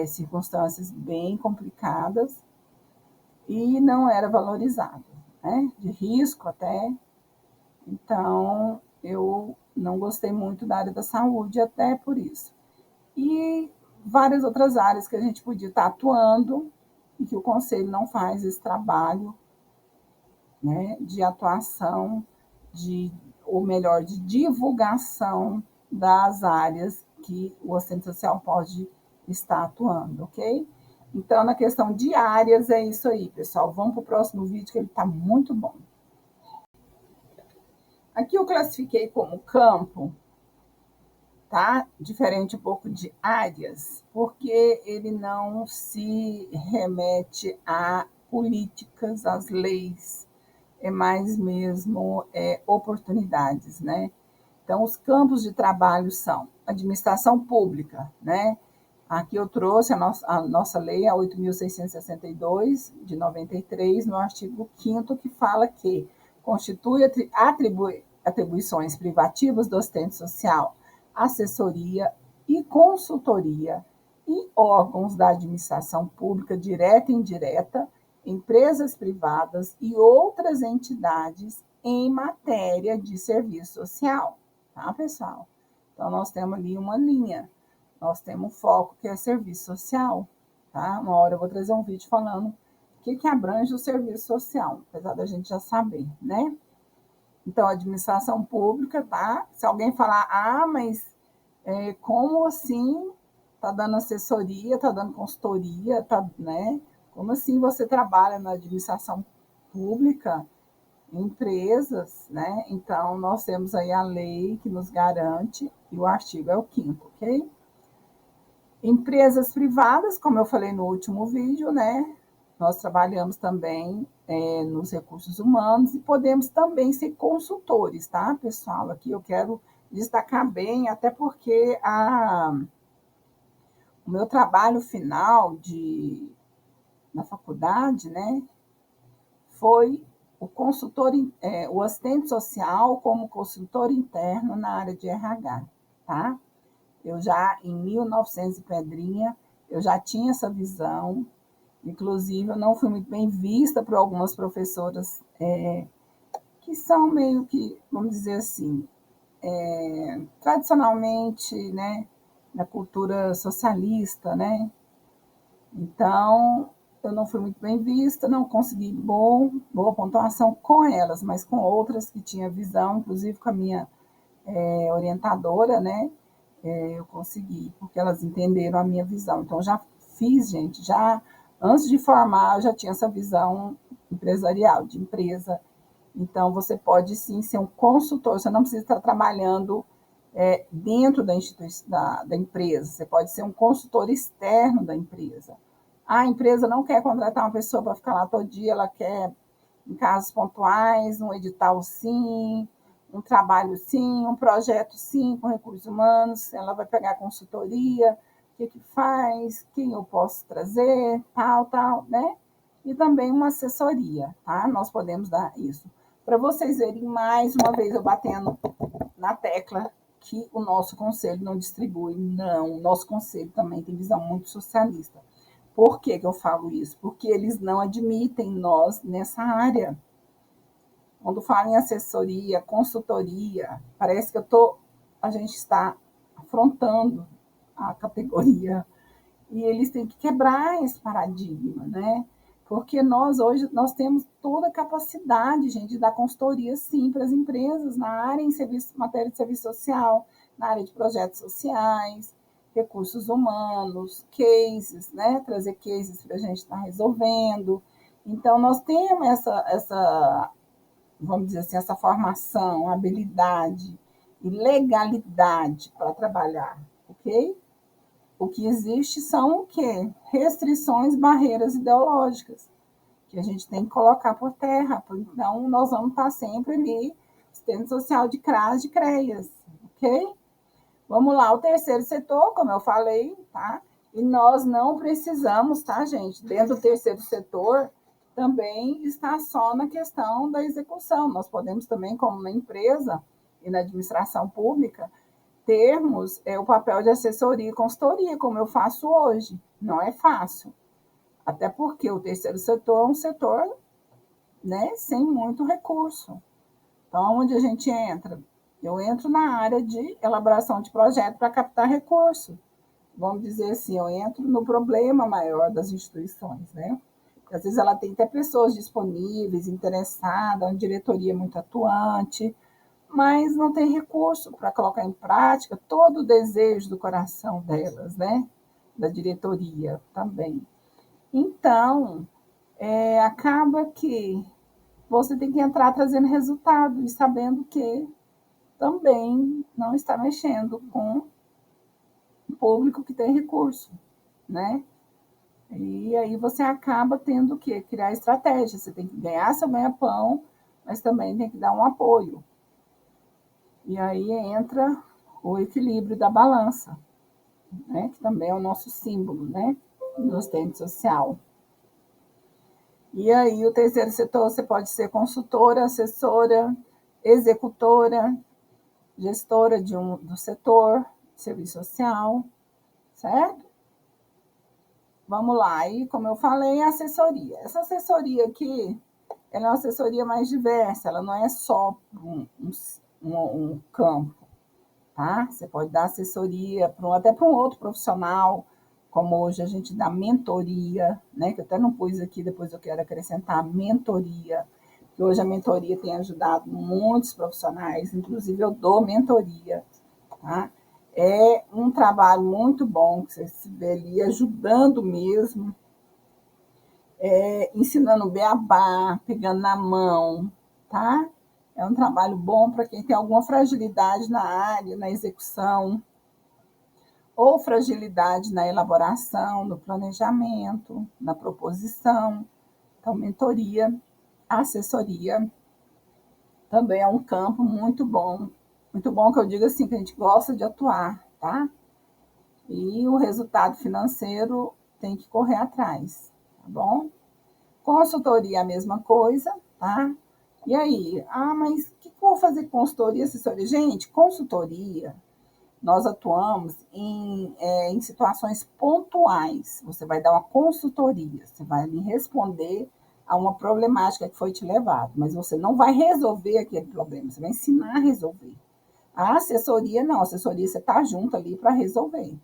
circunstâncias bem complicadas e não era valorizado, né, de risco até. Então, eu não gostei muito da área da saúde até por isso. E várias outras áreas que a gente podia estar atuando e que o conselho não faz esse trabalho, né, de atuação, ou melhor, de divulgação das áreas que o assistente social pode estar atuando, ok? Então, na questão de áreas, é isso aí, pessoal. Vamos para o próximo vídeo, que ele está muito bom. Aqui eu classifiquei como campo, tá? Diferente um pouco de áreas, porque ele não se remete a políticas, às leis, é mais mesmo oportunidades, né? Então, os campos de trabalho são administração pública, né? Aqui eu trouxe a nossa lei, a 8.662, de 93, no artigo 5º, que fala que constitui atribuições privativas do assistente social, assessoria e consultoria e órgãos da administração pública, direta e indireta, empresas privadas e outras entidades em matéria de serviço social, tá, pessoal? Então, nós temos ali uma linha, nós temos um foco que é serviço social, tá? Uma hora eu vou trazer um vídeo falando o que abrange o serviço social, apesar da gente já saber, né? Então, administração pública, tá? Se alguém falar, mas como assim está dando assessoria, está dando consultoria, tá, né? Como assim você trabalha na administração pública, em empresas, né? Então, nós temos aí a lei que nos garante, e o artigo é o 5º, ok? Empresas privadas, como eu falei no último vídeo, né? Nós trabalhamos também nos recursos humanos e podemos também ser consultores, tá, pessoal? Aqui eu quero destacar bem, até porque o meu trabalho final na faculdade, né, foi o assistente social como consultor interno na área de RH, tá? Eu já, em 1900 e pedrinha, eu já tinha essa visão. Inclusive, eu não fui muito bem vista por algumas professoras que são meio que, vamos dizer assim, tradicionalmente, né, na cultura socialista, né? Então, eu não fui muito bem vista, não consegui boa pontuação com elas, mas com outras que tinham visão, inclusive com a minha orientadora, né? Eu consegui, porque elas entenderam a minha visão. Então, já fiz, gente, já antes de formar, eu já tinha essa visão empresarial, de empresa. Então, você pode sim ser um consultor, você não precisa estar trabalhando dentro da instituição da empresa, você pode ser um consultor externo da empresa. A empresa não quer contratar uma pessoa para ficar lá todo dia, ela quer, em casos pontuais, um edital sim, um trabalho sim, um projeto sim, com recursos humanos, ela vai pegar a consultoria, o que faz, quem eu posso trazer, tal, né? E também uma assessoria, tá? Nós podemos dar isso. Para vocês verem mais uma vez eu batendo na tecla que o nosso conselho não distribui. Não, o nosso conselho também tem visão muito socialista. Por que eu falo isso? Porque eles não admitem nós nessa área. Quando falam em assessoria, consultoria, parece que a gente está afrontando a categoria. E eles têm que quebrar esse paradigma, né? Porque nós hoje nós temos toda a capacidade, gente, de dar consultoria sim para as empresas na área em matéria de serviço social, na área de projetos sociais, recursos humanos, cases, né? Trazer cases para a gente estar resolvendo. Então, nós temos vamos dizer assim, essa formação, habilidade e legalidade para trabalhar, ok? O que existe são o quê? Restrições, barreiras ideológicas, que a gente tem que colocar por terra. Então, nós vamos estar sempre ali, assistente social de CRAS, de CREAS, ok? Vamos lá, o terceiro setor, como eu falei, tá? E nós não precisamos, tá, gente? Dentro do terceiro setor, também está só na questão da execução. Nós podemos também, como na empresa e na administração pública, termos o papel de assessoria e consultoria, como eu faço hoje. Não é fácil. Até porque o terceiro setor é um setor, né, sem muito recurso. Então, onde a gente entra? Eu entro na área de elaboração de projeto para captar recurso. Vamos dizer assim, eu entro no problema maior das instituições, né? Porque, às vezes ela tem até pessoas disponíveis, interessadas, uma diretoria muito atuante, mas não tem recurso para colocar em prática todo o desejo do coração delas, né? Da diretoria também. Então, acaba que você tem que entrar trazendo resultado e sabendo que também não está mexendo com o público que tem recurso, né? E aí você acaba tendo que criar estratégia. Você tem que ganhar seu ganha-pão, mas também tem que dar um apoio. E aí entra o equilíbrio da balança, né? Que também é o nosso símbolo, né? Do assistente social. E aí o terceiro setor você pode ser consultora, assessora, executora, gestora do setor, serviço social, certo? Vamos lá, e como eu falei, a assessoria. Essa assessoria aqui, ela é uma assessoria mais diversa, ela não é só um campo, tá? Você pode dar assessoria até para um outro profissional, como hoje a gente dá mentoria, né? Que eu até não pus aqui, depois eu quero acrescentar mentoria que hoje a mentoria tem ajudado muitos profissionais, inclusive eu dou mentoria, tá? É um trabalho muito bom, que você se vê ali ajudando mesmo, ensinando beabá, pegando na mão, tá? É um trabalho bom para quem tem alguma fragilidade na área, na execução, ou fragilidade na elaboração, no planejamento, na proposição. Então, mentoria, assessoria também é um campo muito bom que eu digo assim, que a gente gosta de atuar, tá? E o resultado financeiro tem que correr atrás, tá bom? Consultoria é a mesma coisa, tá? E aí, mas o que eu vou fazer com consultoria, assessoria? Gente, consultoria, nós atuamos em situações pontuais. Você vai dar uma consultoria, você vai ali responder a uma problemática que foi te levada, mas você não vai resolver aquele problema, você vai ensinar a resolver. A assessoria não, a assessoria você está junto ali para resolver.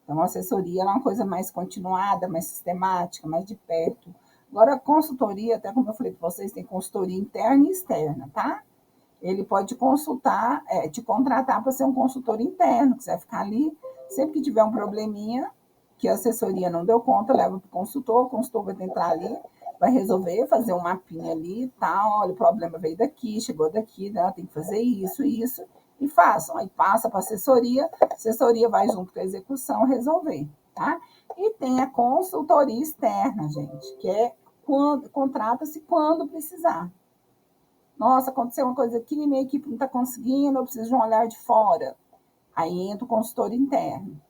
Então, a assessoria é uma coisa mais continuada, mais sistemática, mais de perto. Agora, a consultoria, até como eu falei para vocês, tem consultoria interna e externa, tá? Ele pode te consultar, te contratar para ser um consultor interno, que você vai ficar ali, sempre que tiver um probleminha, que a assessoria não deu conta, leva para o consultor vai tentar ali, vai resolver, fazer um mapinha ali, tá? Olha, o problema veio daqui, chegou daqui, né? Tem que fazer isso, e façam. Aí passa para a assessoria vai junto com a execução resolver, tá? E tem a consultoria externa, gente, que é quando contrata-se quando precisar. Nossa, aconteceu uma coisa aqui, minha equipe não está conseguindo, eu preciso de um olhar de fora. Aí entra o consultor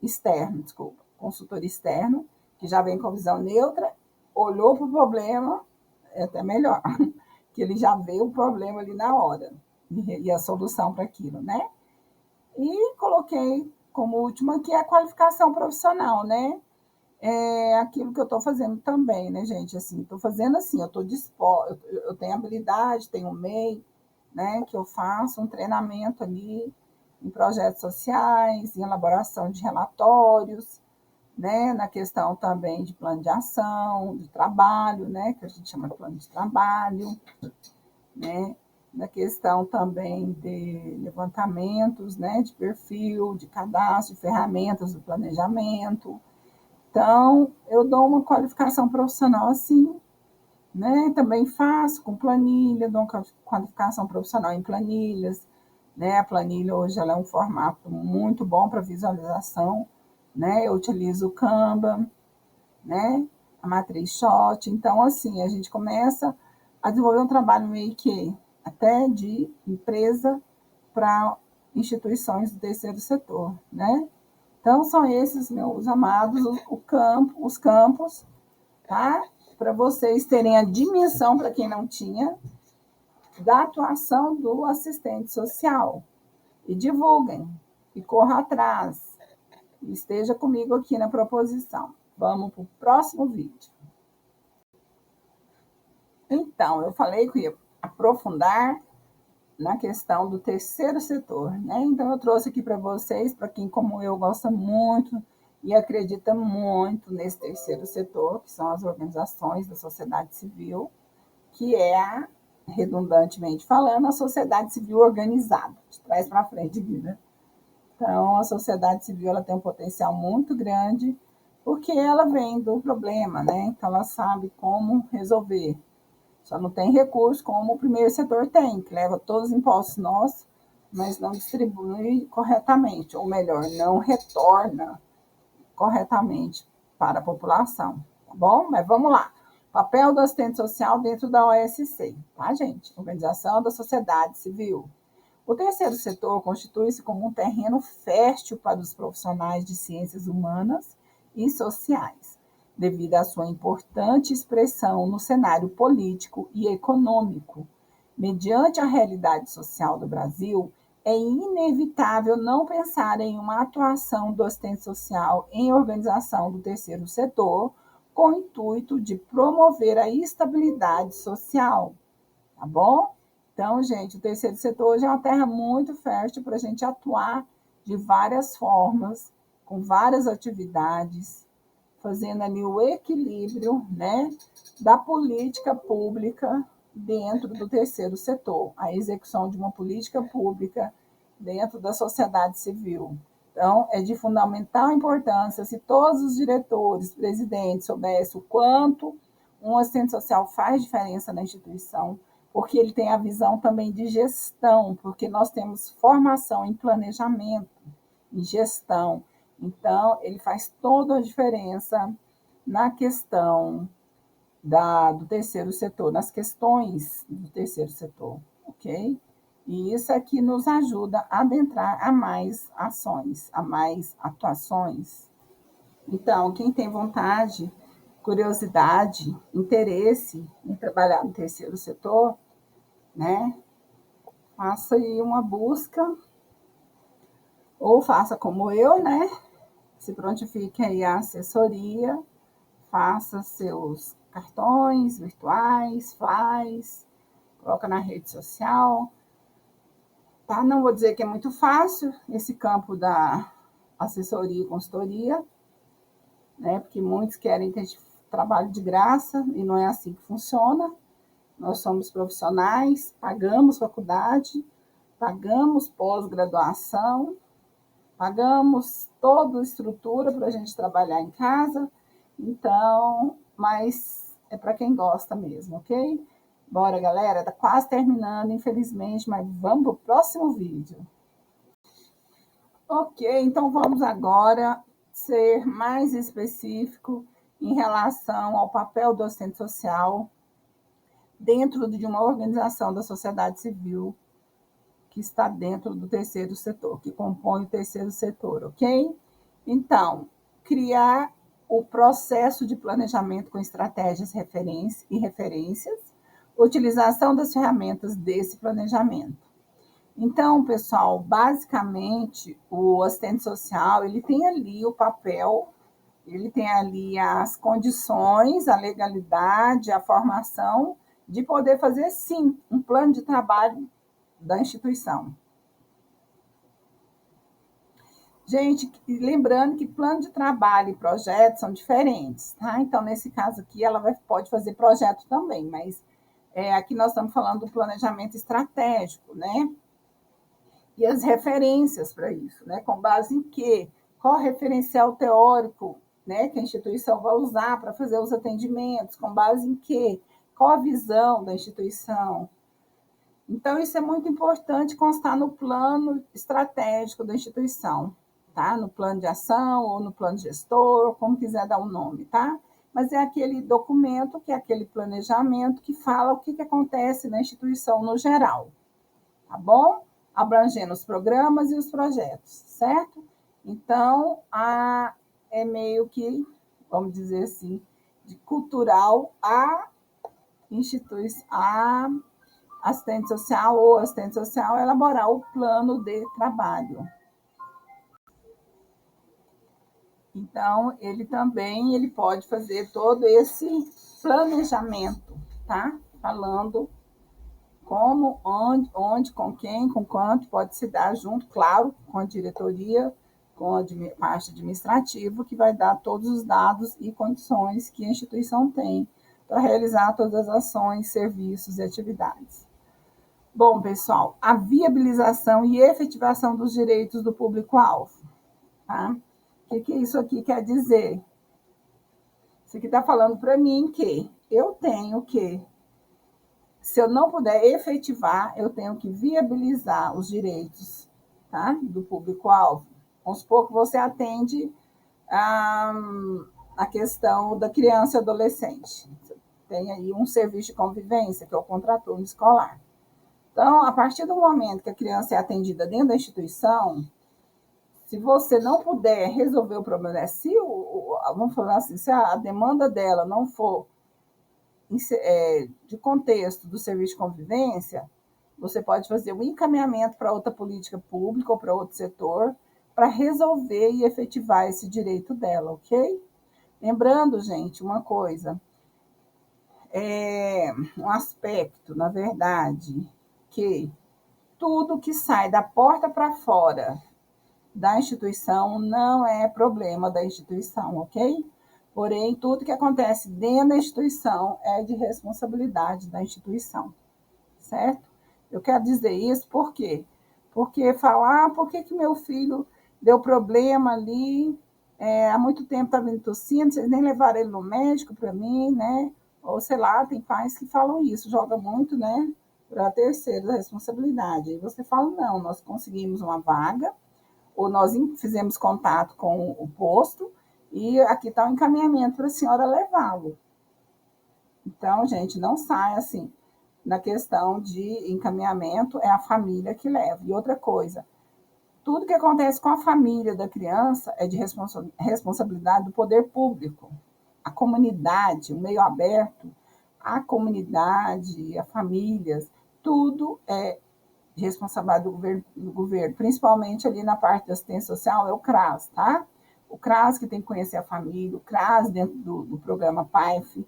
externo, desculpa, consultor externo, que já vem com a visão neutra, olhou para o problema, é até melhor, que ele já vê o problema ali na hora, e a solução para aquilo, né? E coloquei como última aqui a qualificação profissional, né? Aquilo que eu estou fazendo também, né, gente? Assim, estou fazendo assim, eu estou disposta, eu tenho habilidade, tenho MEI, né? Que eu faço um treinamento ali em projetos sociais, em elaboração de relatórios, né? Na questão também de plano de ação, de trabalho, né? Que a gente chama de plano de trabalho, né? Na questão também de levantamentos, né? De perfil, de cadastro, de ferramentas do planejamento. Então, eu dou uma qualificação profissional assim, né? Também faço com planilha, dou uma qualificação profissional em planilhas, né? A planilha hoje ela é um formato muito bom para visualização, né? Eu utilizo o Canva, né? A matriz SHOT. Então, assim, a gente começa a desenvolver um trabalho meio que até de empresa para instituições do terceiro setor, né? Então, são esses, meus amados, os campos, tá? Para vocês terem a dimensão, para quem não tinha, da atuação do assistente social. E divulguem, e corra atrás, e esteja comigo aqui na proposição. Vamos para o próximo vídeo. Então, eu falei que ia aprofundar na questão do terceiro setor, né? Então, eu trouxe aqui para vocês, para quem, como eu, gosta muito e acredita muito nesse terceiro setor, que são as organizações da sociedade civil, que é, redundantemente falando, a sociedade civil organizada, de trás para frente aqui, né? Então, a sociedade civil ela tem um potencial muito grande, porque ela vem do problema, né? Então, ela sabe como resolver. Só não tem recurso como o primeiro setor tem, que leva todos os impostos nossos, mas não distribui corretamente, ou melhor, não retorna corretamente para a população, tá bom? Mas vamos lá. Papel do assistente social dentro da OSC, tá, gente? Organização da Sociedade Civil. O terceiro setor constitui-se como um terreno fértil para os profissionais de ciências humanas e sociais, devido à sua importante expressão no cenário político e econômico. Mediante a realidade social do Brasil, é inevitável não pensar em uma atuação do assistente social em organização do terceiro setor, com o intuito de promover a estabilidade social, tá bom? Então, gente, o terceiro setor hoje é uma terra muito fértil para a gente atuar de várias formas, com várias atividades, fazendo ali o equilíbrio, né, da política pública, dentro do terceiro setor, a execução de uma política pública dentro da sociedade civil. Então, é de fundamental importância, se todos os diretores, presidentes soubessem o quanto um assistente social faz diferença na instituição, porque ele tem a visão também de gestão, porque nós temos formação em planejamento, em gestão. Então, ele faz toda a diferença na questão do terceiro setor, nas questões do terceiro setor, ok? E isso aqui nos ajuda a adentrar a mais ações, a mais atuações. Então, quem tem vontade, curiosidade, interesse em trabalhar no terceiro setor, né, faça aí uma busca, ou faça como eu, né, se prontifique aí a assessoria, faça seus cartões virtuais, coloca na rede social, tá? Não vou dizer que é muito fácil esse campo da assessoria e consultoria, né? Porque muitos querem ter trabalho de graça e não é assim que funciona. Nós somos profissionais, pagamos faculdade, pagamos pós-graduação, pagamos toda a estrutura para a gente trabalhar em casa, então, mas é para quem gosta mesmo, ok? Bora, galera, tá quase terminando, infelizmente, mas vamos para o próximo vídeo. Ok, então vamos agora ser mais específico em relação ao papel do assistente social dentro de uma organização da sociedade civil que está dentro do terceiro setor, que compõe o terceiro setor, ok? Então, criar o processo de planejamento com estratégias e referências, utilização das ferramentas desse planejamento. Então, pessoal, basicamente, o assistente social, ele tem ali o papel, ele tem ali as condições, a legalidade, a formação de poder fazer, sim, um plano de trabalho da instituição. Gente, lembrando que plano de trabalho e projeto são diferentes, tá? Então, nesse caso aqui, ela pode fazer projeto também, mas aqui nós estamos falando do planejamento estratégico, né? E as referências para isso, né? Com base em quê? Qual referencial teórico, né, que a instituição vai usar para fazer os atendimentos? Com base em quê? Qual a visão da instituição? Então, isso é muito importante constar no plano estratégico da instituição, tá? No plano de ação ou no plano gestor, como quiser dar um nome, tá? Mas é aquele documento, que é aquele planejamento que fala o que acontece na instituição no geral, tá bom? Abrangendo os programas e os projetos, certo? Então, é meio que, vamos dizer assim, de cultural a assistente social ou assistente social elaborar o plano de trabalho. Então, ele pode fazer todo esse planejamento, tá? Falando como, onde, com quem, com quanto, pode se dar junto, claro, com a diretoria, com a parte administrativa, que vai dar todos os dados e condições que a instituição tem para realizar todas as ações, serviços e atividades. Bom, pessoal, a viabilização e efetivação dos direitos do público-alvo. Tá? O que isso aqui quer dizer? Isso aqui está falando para mim que eu tenho que, se eu não puder efetivar, eu tenho que viabilizar os direitos, tá, do público-alvo. Vamos supor que você atende a questão da criança e adolescente. Tem aí um serviço de convivência, que é o contraturno escolar. Então, a partir do momento que a criança é atendida dentro da instituição, se você não puder resolver o problema, vamos falar assim, se a demanda dela não for de contexto do serviço de convivência, você pode fazer um encaminhamento para outra política pública ou para outro setor para resolver e efetivar esse direito dela, ok? Lembrando, gente, uma coisa, um aspecto, na verdade, que tudo que sai da porta para fora da instituição não é problema da instituição, ok? Porém, tudo que acontece dentro da instituição é de responsabilidade da instituição, certo? Eu quero dizer isso por quê? Porque falar, por que meu filho deu problema ali, há muito tempo está vindo tossindo, vocês nem levaram ele no médico para mim, né? Ou sei lá, tem pais que falam isso, joga muito, né? Para terceiros a responsabilidade. Aí você fala, não, nós conseguimos uma vaga, ou nós fizemos contato com o posto, e aqui está o encaminhamento para a senhora levá-lo. Então, gente, não sai assim. Na questão de encaminhamento, é a família que leva. E outra coisa, tudo que acontece com a família da criança é de responsabilidade do poder público. A comunidade, o meio aberto, a comunidade, as famílias, tudo é de responsabilidade do governo, principalmente ali na parte da assistência social, é o CRAS, tá? O CRAS que tem que conhecer a família, o CRAS dentro do programa PAIF,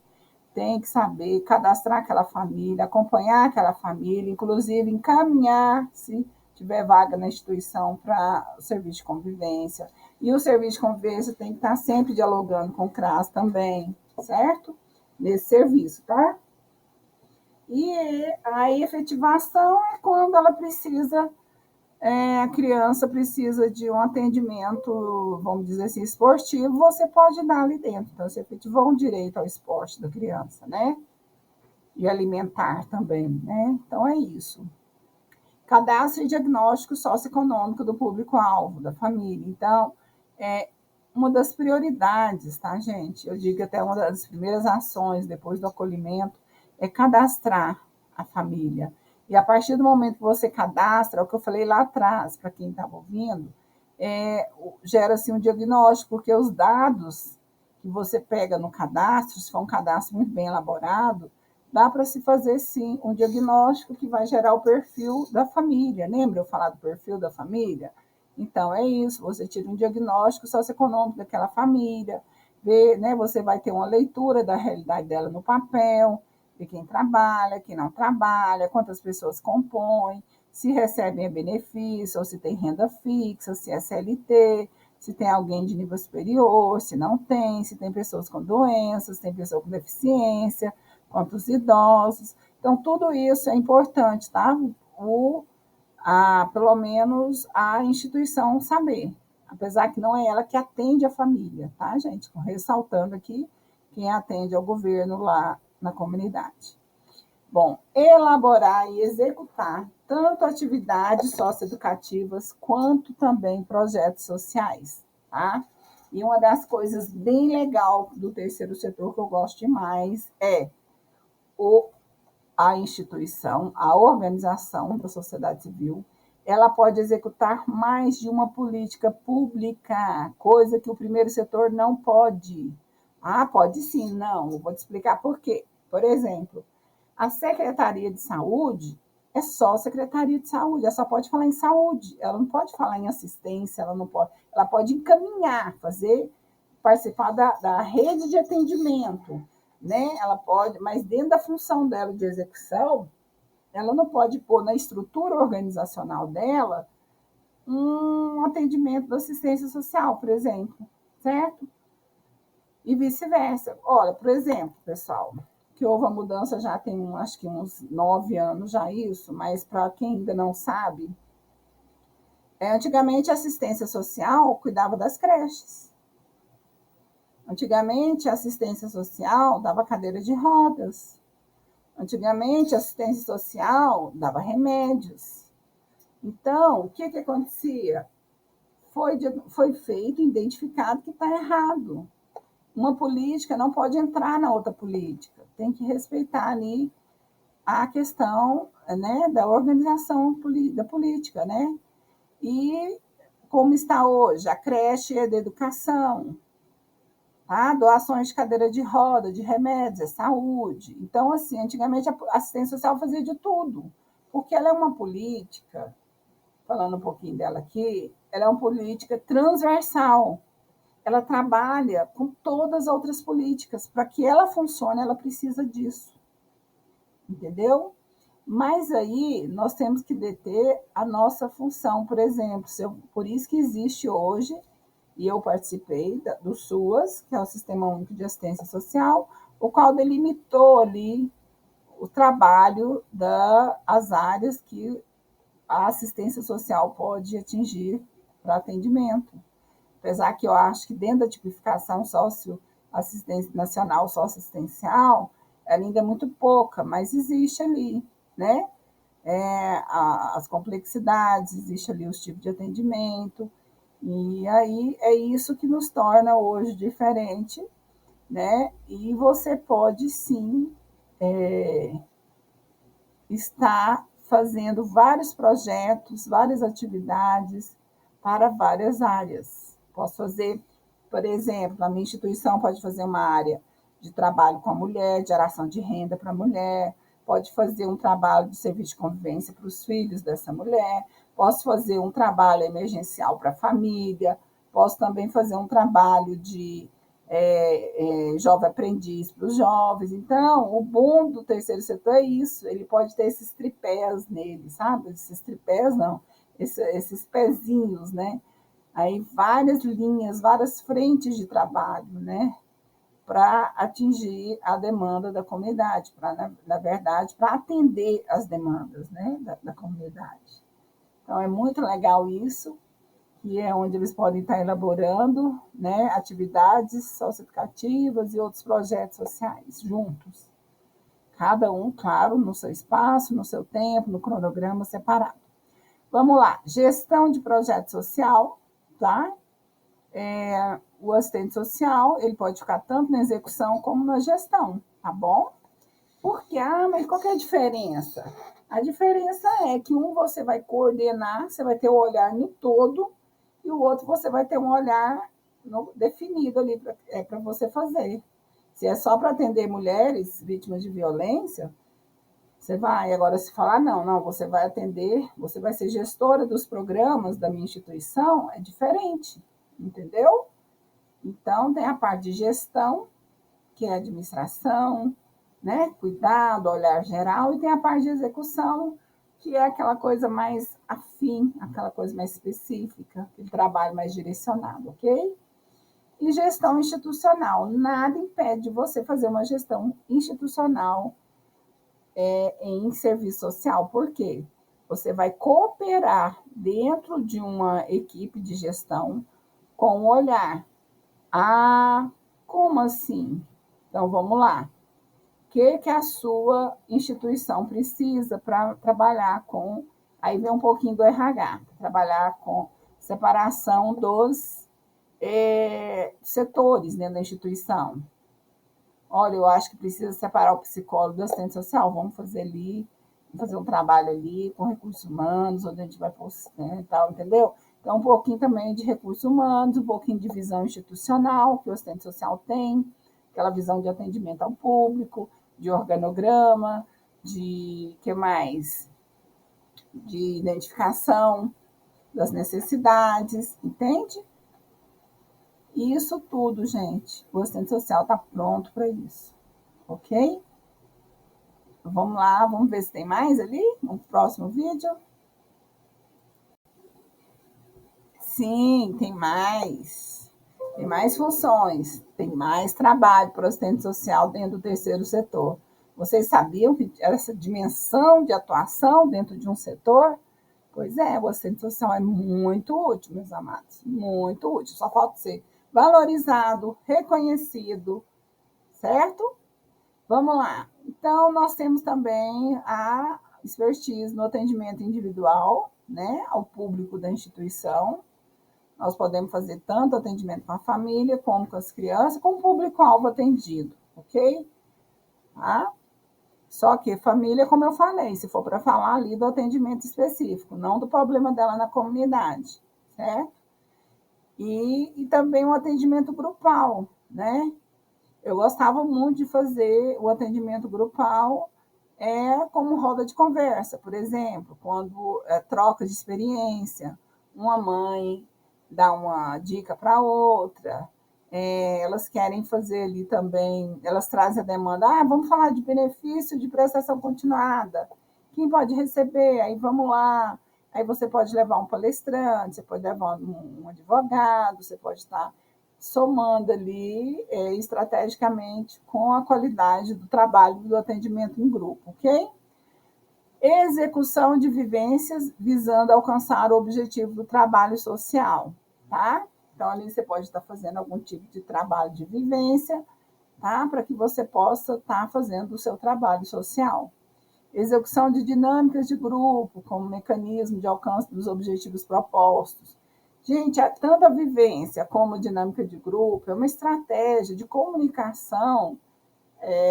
tem que saber cadastrar aquela família, acompanhar aquela família, inclusive encaminhar, se tiver vaga na instituição, para o serviço de convivência. E o serviço de convivência tem que estar sempre dialogando com o CRAS também, certo? Nesse serviço, tá? E a efetivação é quando ela precisa, a criança precisa de um atendimento, vamos dizer assim, esportivo, você pode dar ali dentro. Então, você efetivou um direito ao esporte da criança, né? E alimentar também, né? Então, é isso. Cadastro e diagnóstico socioeconômico do público-alvo, da família. Então, é uma das prioridades, tá, gente? Eu digo até uma das primeiras ações depois do acolhimento é cadastrar a família. E a partir do momento que você cadastra, é o que eu falei lá atrás, para quem estava ouvindo, gera-se um diagnóstico, porque os dados que você pega no cadastro, se for um cadastro muito bem elaborado, dá para se fazer, sim, um diagnóstico que vai gerar o perfil da família. Lembra eu falar do perfil da família? Então, é isso, você tira um diagnóstico socioeconômico daquela família, vê, né, você vai ter uma leitura da realidade dela no papel, de quem trabalha, quem não trabalha, quantas pessoas compõem, se recebem benefício, ou se tem renda fixa, se é CLT, se tem alguém de nível superior, se não tem, se tem pessoas com doenças, se tem pessoa com deficiência, quantos idosos. Então, tudo isso é importante, tá? Pelo menos a instituição saber, apesar que não é ela que atende a família, tá, gente? Ressaltando aqui, quem atende é o governo lá na comunidade. Bom, elaborar e executar tanto atividades socioeducativas quanto também projetos sociais, tá? E uma das coisas bem legal do terceiro setor que eu gosto demais é a instituição, a organização da sociedade civil, ela pode executar mais de uma política pública, coisa que o primeiro setor não pode. Ah, pode sim, não. Eu vou te explicar por quê. Por exemplo, a Secretaria de Saúde é só Secretaria de Saúde, ela só pode falar em saúde, ela não pode falar em assistência, ela pode encaminhar, participar da rede de atendimento, né? Ela pode, mas dentro da função dela de execução, ela não pode pôr na estrutura organizacional dela um atendimento da assistência social, por exemplo, certo? E vice-versa. Olha, por exemplo, pessoal, que houve a mudança já tem, acho que uns 9 anos já isso, mas para quem ainda não sabe, antigamente a assistência social cuidava das creches. Antigamente a assistência social dava cadeira de rodas. Antigamente, a assistência social dava remédios. Então, o que acontecia? Foi feito, identificado que está errado. Uma política não pode entrar na outra política. Tem que respeitar ali a questão, né, da organização da política, né? E como está hoje? A creche é da educação, tá? Doações de cadeira de roda, de remédios, é saúde. Então, assim, antigamente a assistência social fazia de tudo, porque ela é uma política, falando um pouquinho dela aqui, ela é uma política transversal. Ela trabalha com todas as outras políticas. Para que ela funcione, ela precisa disso. Entendeu? Mas aí nós temos que deter a nossa função, por exemplo. Por isso que existe hoje e eu participei do SUAS, que é o Sistema Único de Assistência Social, o qual delimitou ali o trabalho das áreas que a assistência social pode atingir para atendimento. Apesar que eu acho que dentro da tipificação nacional socioassistencial, ela ainda é muito pouca, mas existe ali, né? As complexidades, existe ali os tipos de atendimento, e aí é isso que nos torna hoje diferente, né? E você pode sim estar fazendo vários projetos, várias atividades para várias áreas. Posso fazer, por exemplo, a minha instituição pode fazer uma área de trabalho com a mulher, de geração de renda para a mulher, pode fazer um trabalho de serviço de convivência para os filhos dessa mulher, posso fazer um trabalho emergencial para a família, posso também fazer um trabalho de jovem aprendiz para os jovens. Então, o bom do terceiro setor é isso, ele pode ter esses tripés nele, sabe? Esses tripés não, esses pezinhos, né? Aí várias linhas, várias frentes de trabalho, né? Para atingir a demanda da comunidade, na verdade, para atender as demandas, né, da comunidade. Então, é muito legal isso, que é onde eles podem estar elaborando, né, atividades socioeducativas e outros projetos sociais juntos. Cada um, claro, no seu espaço, no seu tempo, no cronograma separado. Vamos lá, gestão de projeto social, tá? O assistente social, ele pode ficar tanto na execução como na gestão, tá bom? Porque, mas qual que é a diferença? A diferença é que um você vai coordenar, você vai ter o olhar no todo, e o outro você vai ter um olhar definido ali para você fazer. Se é só para atender mulheres vítimas de violência, você vai. Agora, se falar, não, você vai atender, você vai ser gestora dos programas da minha instituição, é diferente, entendeu? Então, tem a parte de gestão, que é administração, né? Cuidado, olhar geral, e tem a parte de execução, que é aquela coisa mais afim, aquela coisa mais específica, aquele trabalho mais direcionado, ok? E gestão institucional. Nada impede você fazer uma gestão institucional em serviço social. Por quê? Você vai cooperar dentro de uma equipe de gestão com o olhar. Ah, como assim? Então, vamos lá. O que a sua instituição precisa para trabalhar com... Aí vem um pouquinho do RH, trabalhar com separação dos setores dentro da instituição. Olha, eu acho que precisa separar o psicólogo do assistente social, vamos fazer ali, vamos fazer um trabalho ali com recursos humanos, onde a gente vai né, tal, entendeu? Então, um pouquinho também de recursos humanos, um pouquinho de visão institucional, que o assistente social tem, aquela visão de atendimento ao público, de organograma, de que mais? De identificação das necessidades, entende? E isso tudo, gente, o assistente social está pronto para isso, ok? Vamos lá, vamos ver se tem mais ali no próximo vídeo. Sim, tem mais. Tem mais funções, tem mais trabalho para o assistente social dentro do terceiro setor. Vocês sabiam que essa dimensão de atuação dentro de um setor? Pois é, o assistente social é muito útil, meus amados, muito útil. Só falta ser valorizado, reconhecido, certo? Vamos lá. Então, nós temos também a expertise no atendimento individual, né, ao público da instituição. Nós podemos fazer tanto atendimento com a família, como com as crianças, com o público-alvo atendido, ok? Tá? Só que família, como eu falei, se for para falar ali do atendimento específico, não do problema dela na comunidade, certo? E também o atendimento grupal, né? Eu gostava muito de fazer o atendimento grupal como roda de conversa, por exemplo, quando troca de experiência, uma mãe dá uma dica para outra, elas querem fazer ali também, elas trazem a demanda, vamos falar de benefício de prestação continuada, quem pode receber? Aí vamos lá, Aí você pode levar um palestrante, você pode levar um advogado, você pode estar somando ali estrategicamente com a qualidade do trabalho do atendimento em grupo, ok? Execução de vivências visando alcançar o objetivo do trabalho social, tá? Então, ali você pode estar fazendo algum tipo de trabalho de vivência, tá? Para que você possa estar fazendo o seu trabalho social. Execução de dinâmicas de grupo, como mecanismo de alcance dos objetivos propostos. Gente, tanto a vivência como a dinâmica de grupo é uma estratégia de comunicação,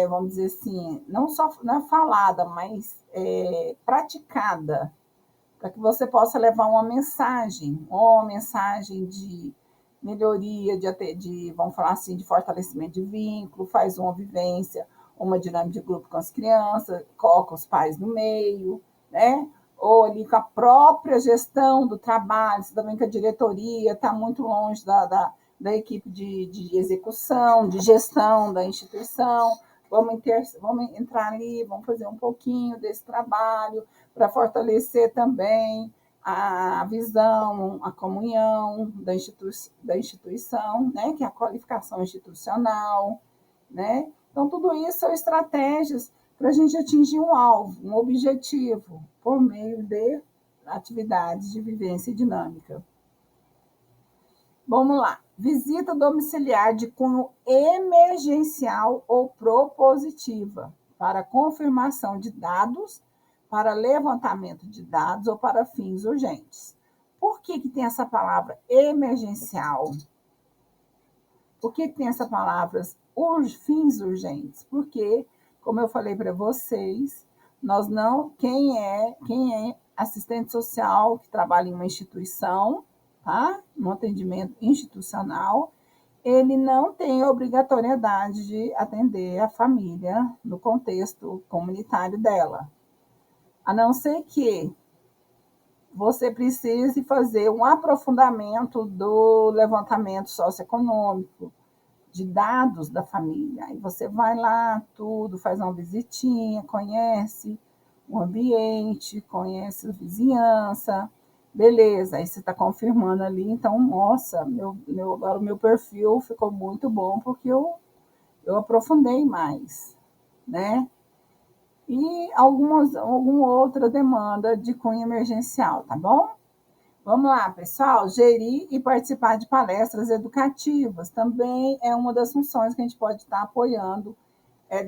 vamos dizer assim, não só não falada, mas praticada, para que você possa levar uma mensagem de melhoria, vamos falar assim, de fortalecimento de vínculo, faz uma vivência, uma dinâmica de grupo com as crianças, coloca os pais no meio, né? Ou ali com a própria gestão do trabalho, você também que a diretoria está muito longe da equipe de execução, de gestão da instituição, vamos entrar ali, vamos fazer um pouquinho desse trabalho para fortalecer também a visão, a comunhão da instituição, né, que é a qualificação institucional, né? Então, tudo isso são estratégias para a gente atingir um alvo, um objetivo, por meio de atividades de vivência dinâmica. Vamos lá. Visita domiciliar de cunho emergencial ou propositiva para confirmação de dados, para levantamento de dados ou para fins urgentes. Por que tem essa palavra emergencial? Por que tem essa palavra fins urgentes? Porque, como eu falei para vocês, nós não, quem é assistente social que trabalha em uma instituição, tá? No atendimento institucional, ele não tem obrigatoriedade de atender a família no contexto comunitário dela, a não ser que você precise fazer um aprofundamento do levantamento socioeconômico, de dados da família. Aí você vai lá, tudo, faz uma visitinha, conhece o ambiente, conhece a vizinhança, beleza, aí você está confirmando ali, então, nossa, agora o meu perfil ficou muito bom porque eu aprofundei mais, né? E alguma outra demanda de cunho emergencial, tá bom? Vamos lá, pessoal. Gerir e participar de palestras educativas também é uma das funções que a gente pode estar apoiando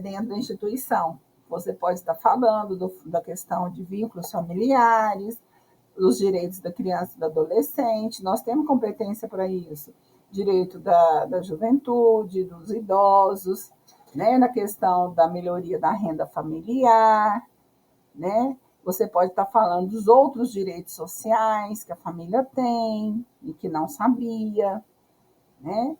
dentro da instituição. Você pode estar falando da questão de vínculos familiares, dos direitos da criança e do adolescente. Nós temos competência para isso. Direito da juventude, dos idosos, né? Na questão da melhoria da renda familiar, né? Você pode estar falando dos outros direitos sociais que a família tem e que não sabia, né?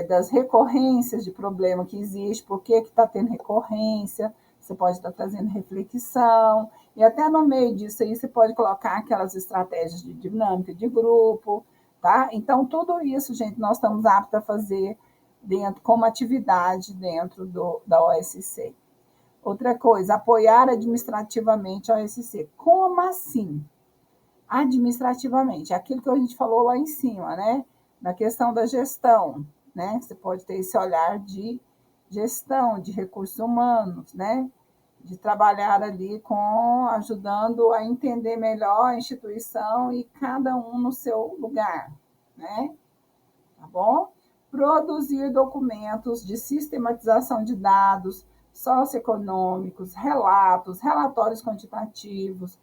Das recorrências de problema que existe, por que está tendo recorrência, você pode estar trazendo reflexão, e até no meio disso aí você pode colocar aquelas estratégias de dinâmica de grupo, tá? Então, tudo isso, gente, nós estamos aptos a fazer como atividade dentro da OSC. Outra coisa, apoiar administrativamente a OSC. Como assim? Administrativamente, aquilo que a gente falou lá em cima, né? Na questão da gestão, né? Você pode ter esse olhar de gestão, de recursos humanos, né? De trabalhar ali ajudando a entender melhor a instituição e cada um no seu lugar, né? Tá bom? Produzir documentos de sistematização de dados socioeconômicos, relatórios quantitativos,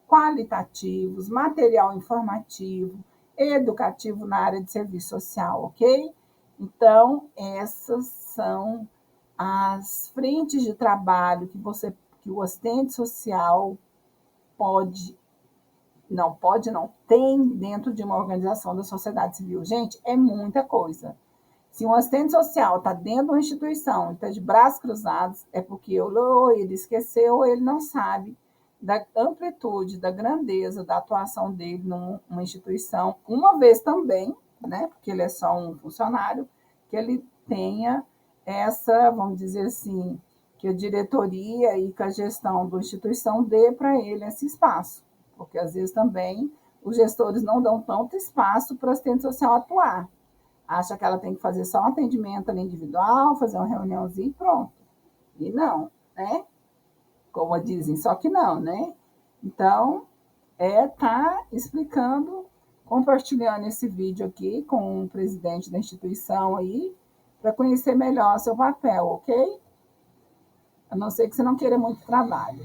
qualitativos, material informativo, educativo na área de serviço social, ok? Então, essas são as frentes de trabalho que o assistente social tem dentro de uma organização da sociedade civil. Gente, é muita coisa. Se um assistente social está dentro de uma instituição e está de braços cruzados, é porque ou ele esqueceu ou ele não sabe da amplitude, da grandeza da atuação dele numa instituição, uma vez também, né, porque ele é só um funcionário, que ele tenha essa, vamos dizer assim, que a diretoria e que a gestão da instituição dê para ele esse espaço, porque às vezes também os gestores não dão tanto espaço para a assistente social atuar. Acha que ela tem que fazer só um atendimento ali individual, fazer uma reuniãozinha e pronto. E não, né? Como dizem, só que não, né? Então, tá explicando, compartilhando esse vídeo aqui com o presidente da instituição aí, para conhecer melhor seu papel, ok? A não ser que você não queira muito trabalho.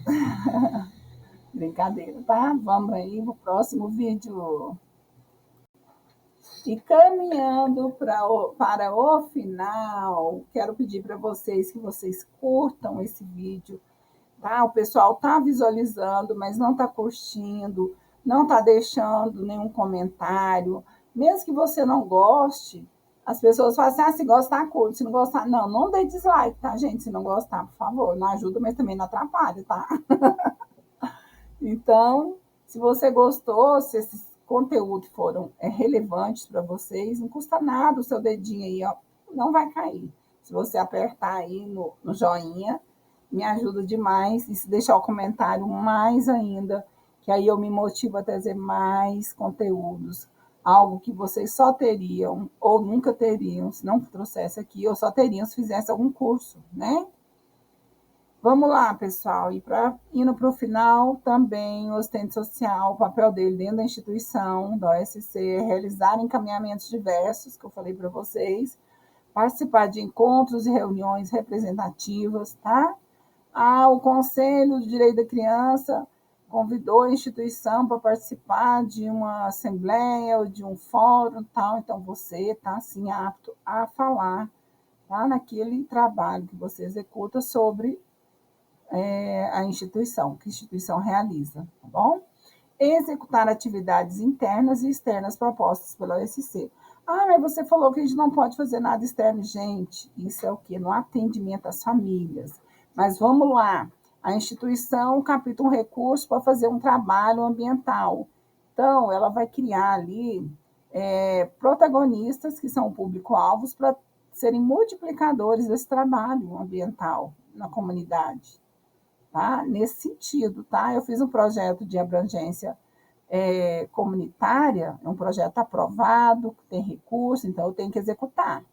Brincadeira, tá? Vamos aí pro próximo vídeo. E caminhando para o final, quero pedir para vocês que vocês curtam esse vídeo, tá? O pessoal tá visualizando, mas não tá curtindo, não tá deixando nenhum comentário. Mesmo que você não goste, as pessoas falam assim, se gostar, curte, se não gostar, não dê dislike, tá, gente? Se não gostar, por favor, não ajuda, mas também não atrapalha, tá? Então, se você gostou, se esses conteúdos foram relevantes para vocês, não custa nada o seu dedinho aí, ó, não vai cair. Se você apertar aí no joinha, me ajuda demais. E se deixar o comentário mais ainda, que aí eu me motivo a trazer mais conteúdos. Algo que vocês só teriam ou nunca teriam se não trouxesse aqui, ou só teriam se fizesse algum curso, né? Vamos lá, pessoal. E indo para o final, também o assistente social, o papel dele dentro da instituição, da OSC, é realizar encaminhamentos diversos, que eu falei para vocês, participar de encontros e reuniões representativas, tá? O Conselho de Direito da Criança convidou a instituição para participar de uma assembleia ou de um fórum, tal. Então, você está, assim, apto a falar, tá? Naquele trabalho que você executa sobre a instituição, que a instituição realiza, tá bom? Executar atividades internas e externas propostas pela OSC. Mas você falou que a gente não pode fazer nada externo. Gente, isso é o quê? No atendimento às famílias. Mas vamos lá. A instituição capta um recurso para fazer um trabalho ambiental. Então, ela vai criar ali protagonistas, que são o público-alvos, para serem multiplicadores desse trabalho ambiental na comunidade. Tá? Nesse sentido, tá? Eu fiz um projeto de abrangência comunitária, é um projeto aprovado, tem recurso, então eu tenho que executar.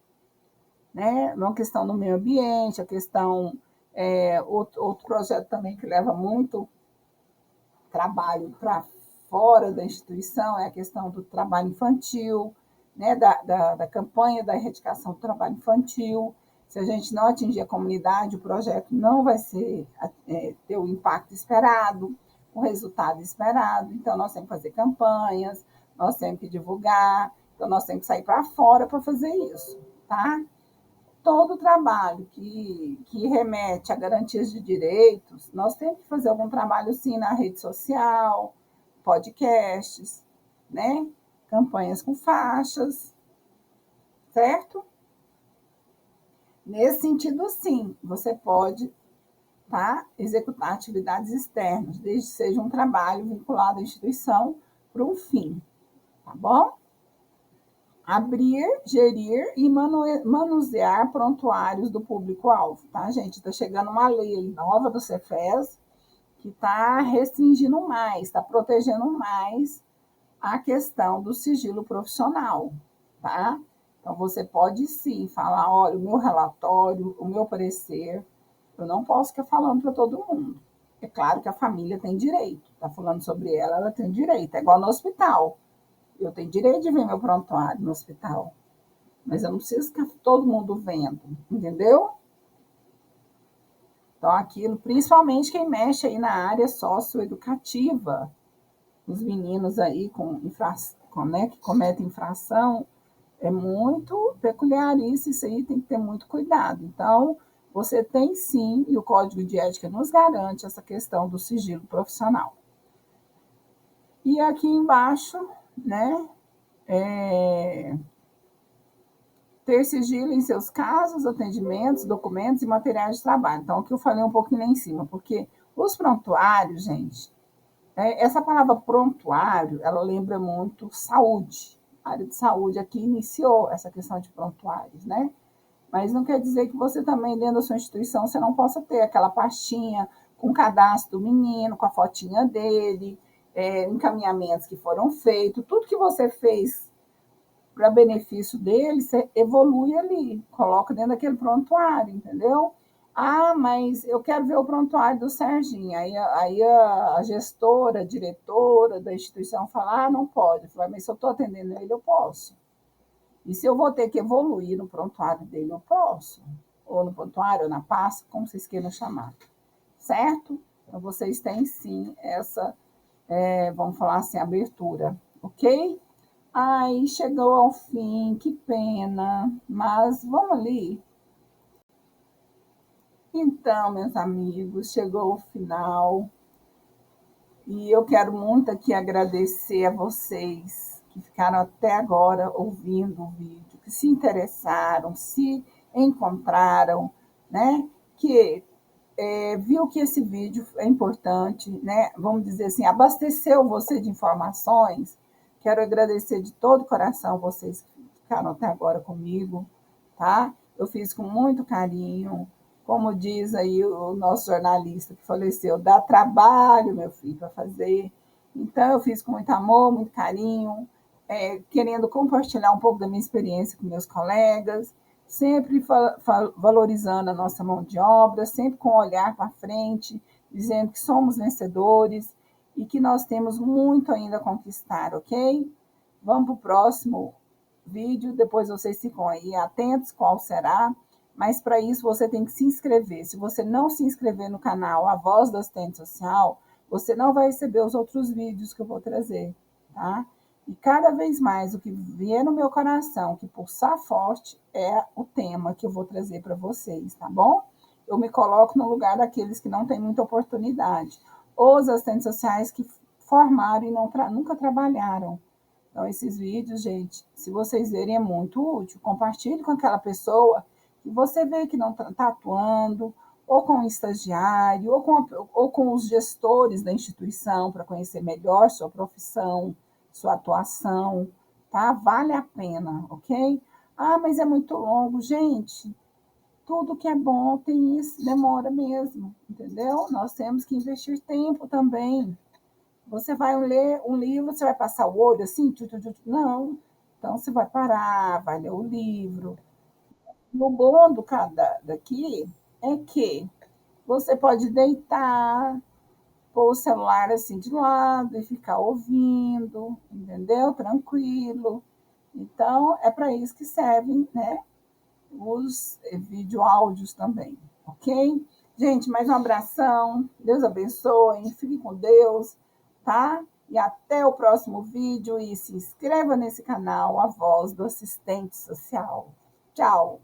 Né? Uma questão do meio ambiente, a questão, outro projeto também que leva muito trabalho para fora da instituição é a questão do trabalho infantil, né? da campanha da erradicação do trabalho infantil. Se a gente não atingir a comunidade, o projeto não vai ter o impacto esperado, o resultado esperado. Então, nós temos que fazer campanhas, nós temos que divulgar, então nós temos que sair para fora para fazer isso, tá? Todo trabalho que remete a garantias de direitos, nós temos que fazer algum trabalho, sim, na rede social, podcasts, né? Campanhas com faixas, certo? Nesse sentido, sim, você pode executar atividades externas, desde que seja um trabalho vinculado à instituição para um fim, tá bom? Abrir, gerir e manusear prontuários do público-alvo, tá, gente? Está chegando uma lei nova do Cefes que está restringindo mais, está protegendo mais a questão do sigilo profissional, tá? Então, você pode sim falar, olha, o meu relatório, o meu parecer, eu não posso ficar falando para todo mundo. É claro que a família tem direito, está falando sobre ela, ela tem direito. É igual no hospital. Eu tenho direito de ver meu prontuário no hospital, mas eu não preciso ficar todo mundo vendo, entendeu? Então, aquilo, principalmente quem mexe aí na área socioeducativa, os meninos aí né, que cometem infração, é muito peculiar isso aí tem que ter muito cuidado. Então, você tem sim, e o Código de Ética nos garante essa questão do sigilo profissional. E aqui embaixo, né, ter sigilo em seus casos, atendimentos, documentos e materiais de trabalho. Então, aqui eu falei um pouquinho lá em cima, porque os prontuários, gente, essa palavra prontuário, ela lembra muito saúde. A área de saúde aqui iniciou essa questão de prontuários, né? Mas não quer dizer que você também, dentro da sua instituição, você não possa ter aquela pastinha com o cadastro do menino, com a fotinha dele, encaminhamentos que foram feitos, tudo que você fez para benefício dele, você evolui ali, coloca dentro daquele prontuário, entendeu? Ah, mas eu quero ver o prontuário do Serginho. Aí a gestora, a diretora da instituição fala, ah, não pode. Eu falo, mas se eu estou atendendo ele, eu posso. E se eu vou ter que evoluir no prontuário dele, eu posso. Ou no prontuário, ou na pasta, como vocês queiram chamar. Certo? Então, vocês têm sim essa, vamos falar assim, abertura, ok? Ai, chegou ao fim, que pena. Mas vamos ali. Então, meus amigos, chegou o final. E eu quero muito aqui agradecer a vocês que ficaram até agora ouvindo o vídeo, que se interessaram, se encontraram, né? Que viu que esse vídeo é importante, né? Vamos dizer assim, abasteceu você de informações. Quero agradecer de todo o coração vocês que ficaram até agora comigo, tá? Eu fiz com muito carinho, como diz aí o nosso jornalista que faleceu, dá trabalho, meu filho, para fazer. Então, eu fiz com muito amor, muito carinho, querendo compartilhar um pouco da minha experiência com meus colegas, sempre valorizando a nossa mão de obra, sempre com o olhar para frente, dizendo que somos vencedores e que nós temos muito ainda a conquistar, ok? Vamos para o próximo vídeo, depois vocês ficam aí atentos qual será, mas para isso você tem que se inscrever. Se você não se inscrever no canal A Voz do Assistente Social, você não vai receber os outros vídeos que eu vou trazer, tá? E cada vez mais o que vier no meu coração, que pulsar forte, é o tema que eu vou trazer para vocês, tá bom? Eu me coloco no lugar daqueles que não têm muita oportunidade, ou os assistentes sociais que formaram e nunca trabalharam. Então, esses vídeos, gente, se vocês verem, é muito útil. Compartilhe com aquela pessoa que você vê que não está atuando, ou com o estagiário, ou com os gestores da instituição, para conhecer melhor sua profissão, sua atuação, tá? Vale a pena, ok? Ah, mas é muito longo. Gente, tudo que é bom tem isso, demora mesmo, entendeu? Nós temos que investir tempo também. Você vai ler um livro, você vai passar o olho assim? Não. Então, você vai parar, vai ler o livro. O bom daqui é que você pode deitar, pôr o celular assim de lado e ficar ouvindo, entendeu? Tranquilo. Então, é para isso que servem, né, os vídeo áudios também, ok? Gente, mais um abração, Deus abençoe, fique com Deus, tá? E até o próximo vídeo e se inscreva nesse canal, A Voz do Assistente Social. Tchau!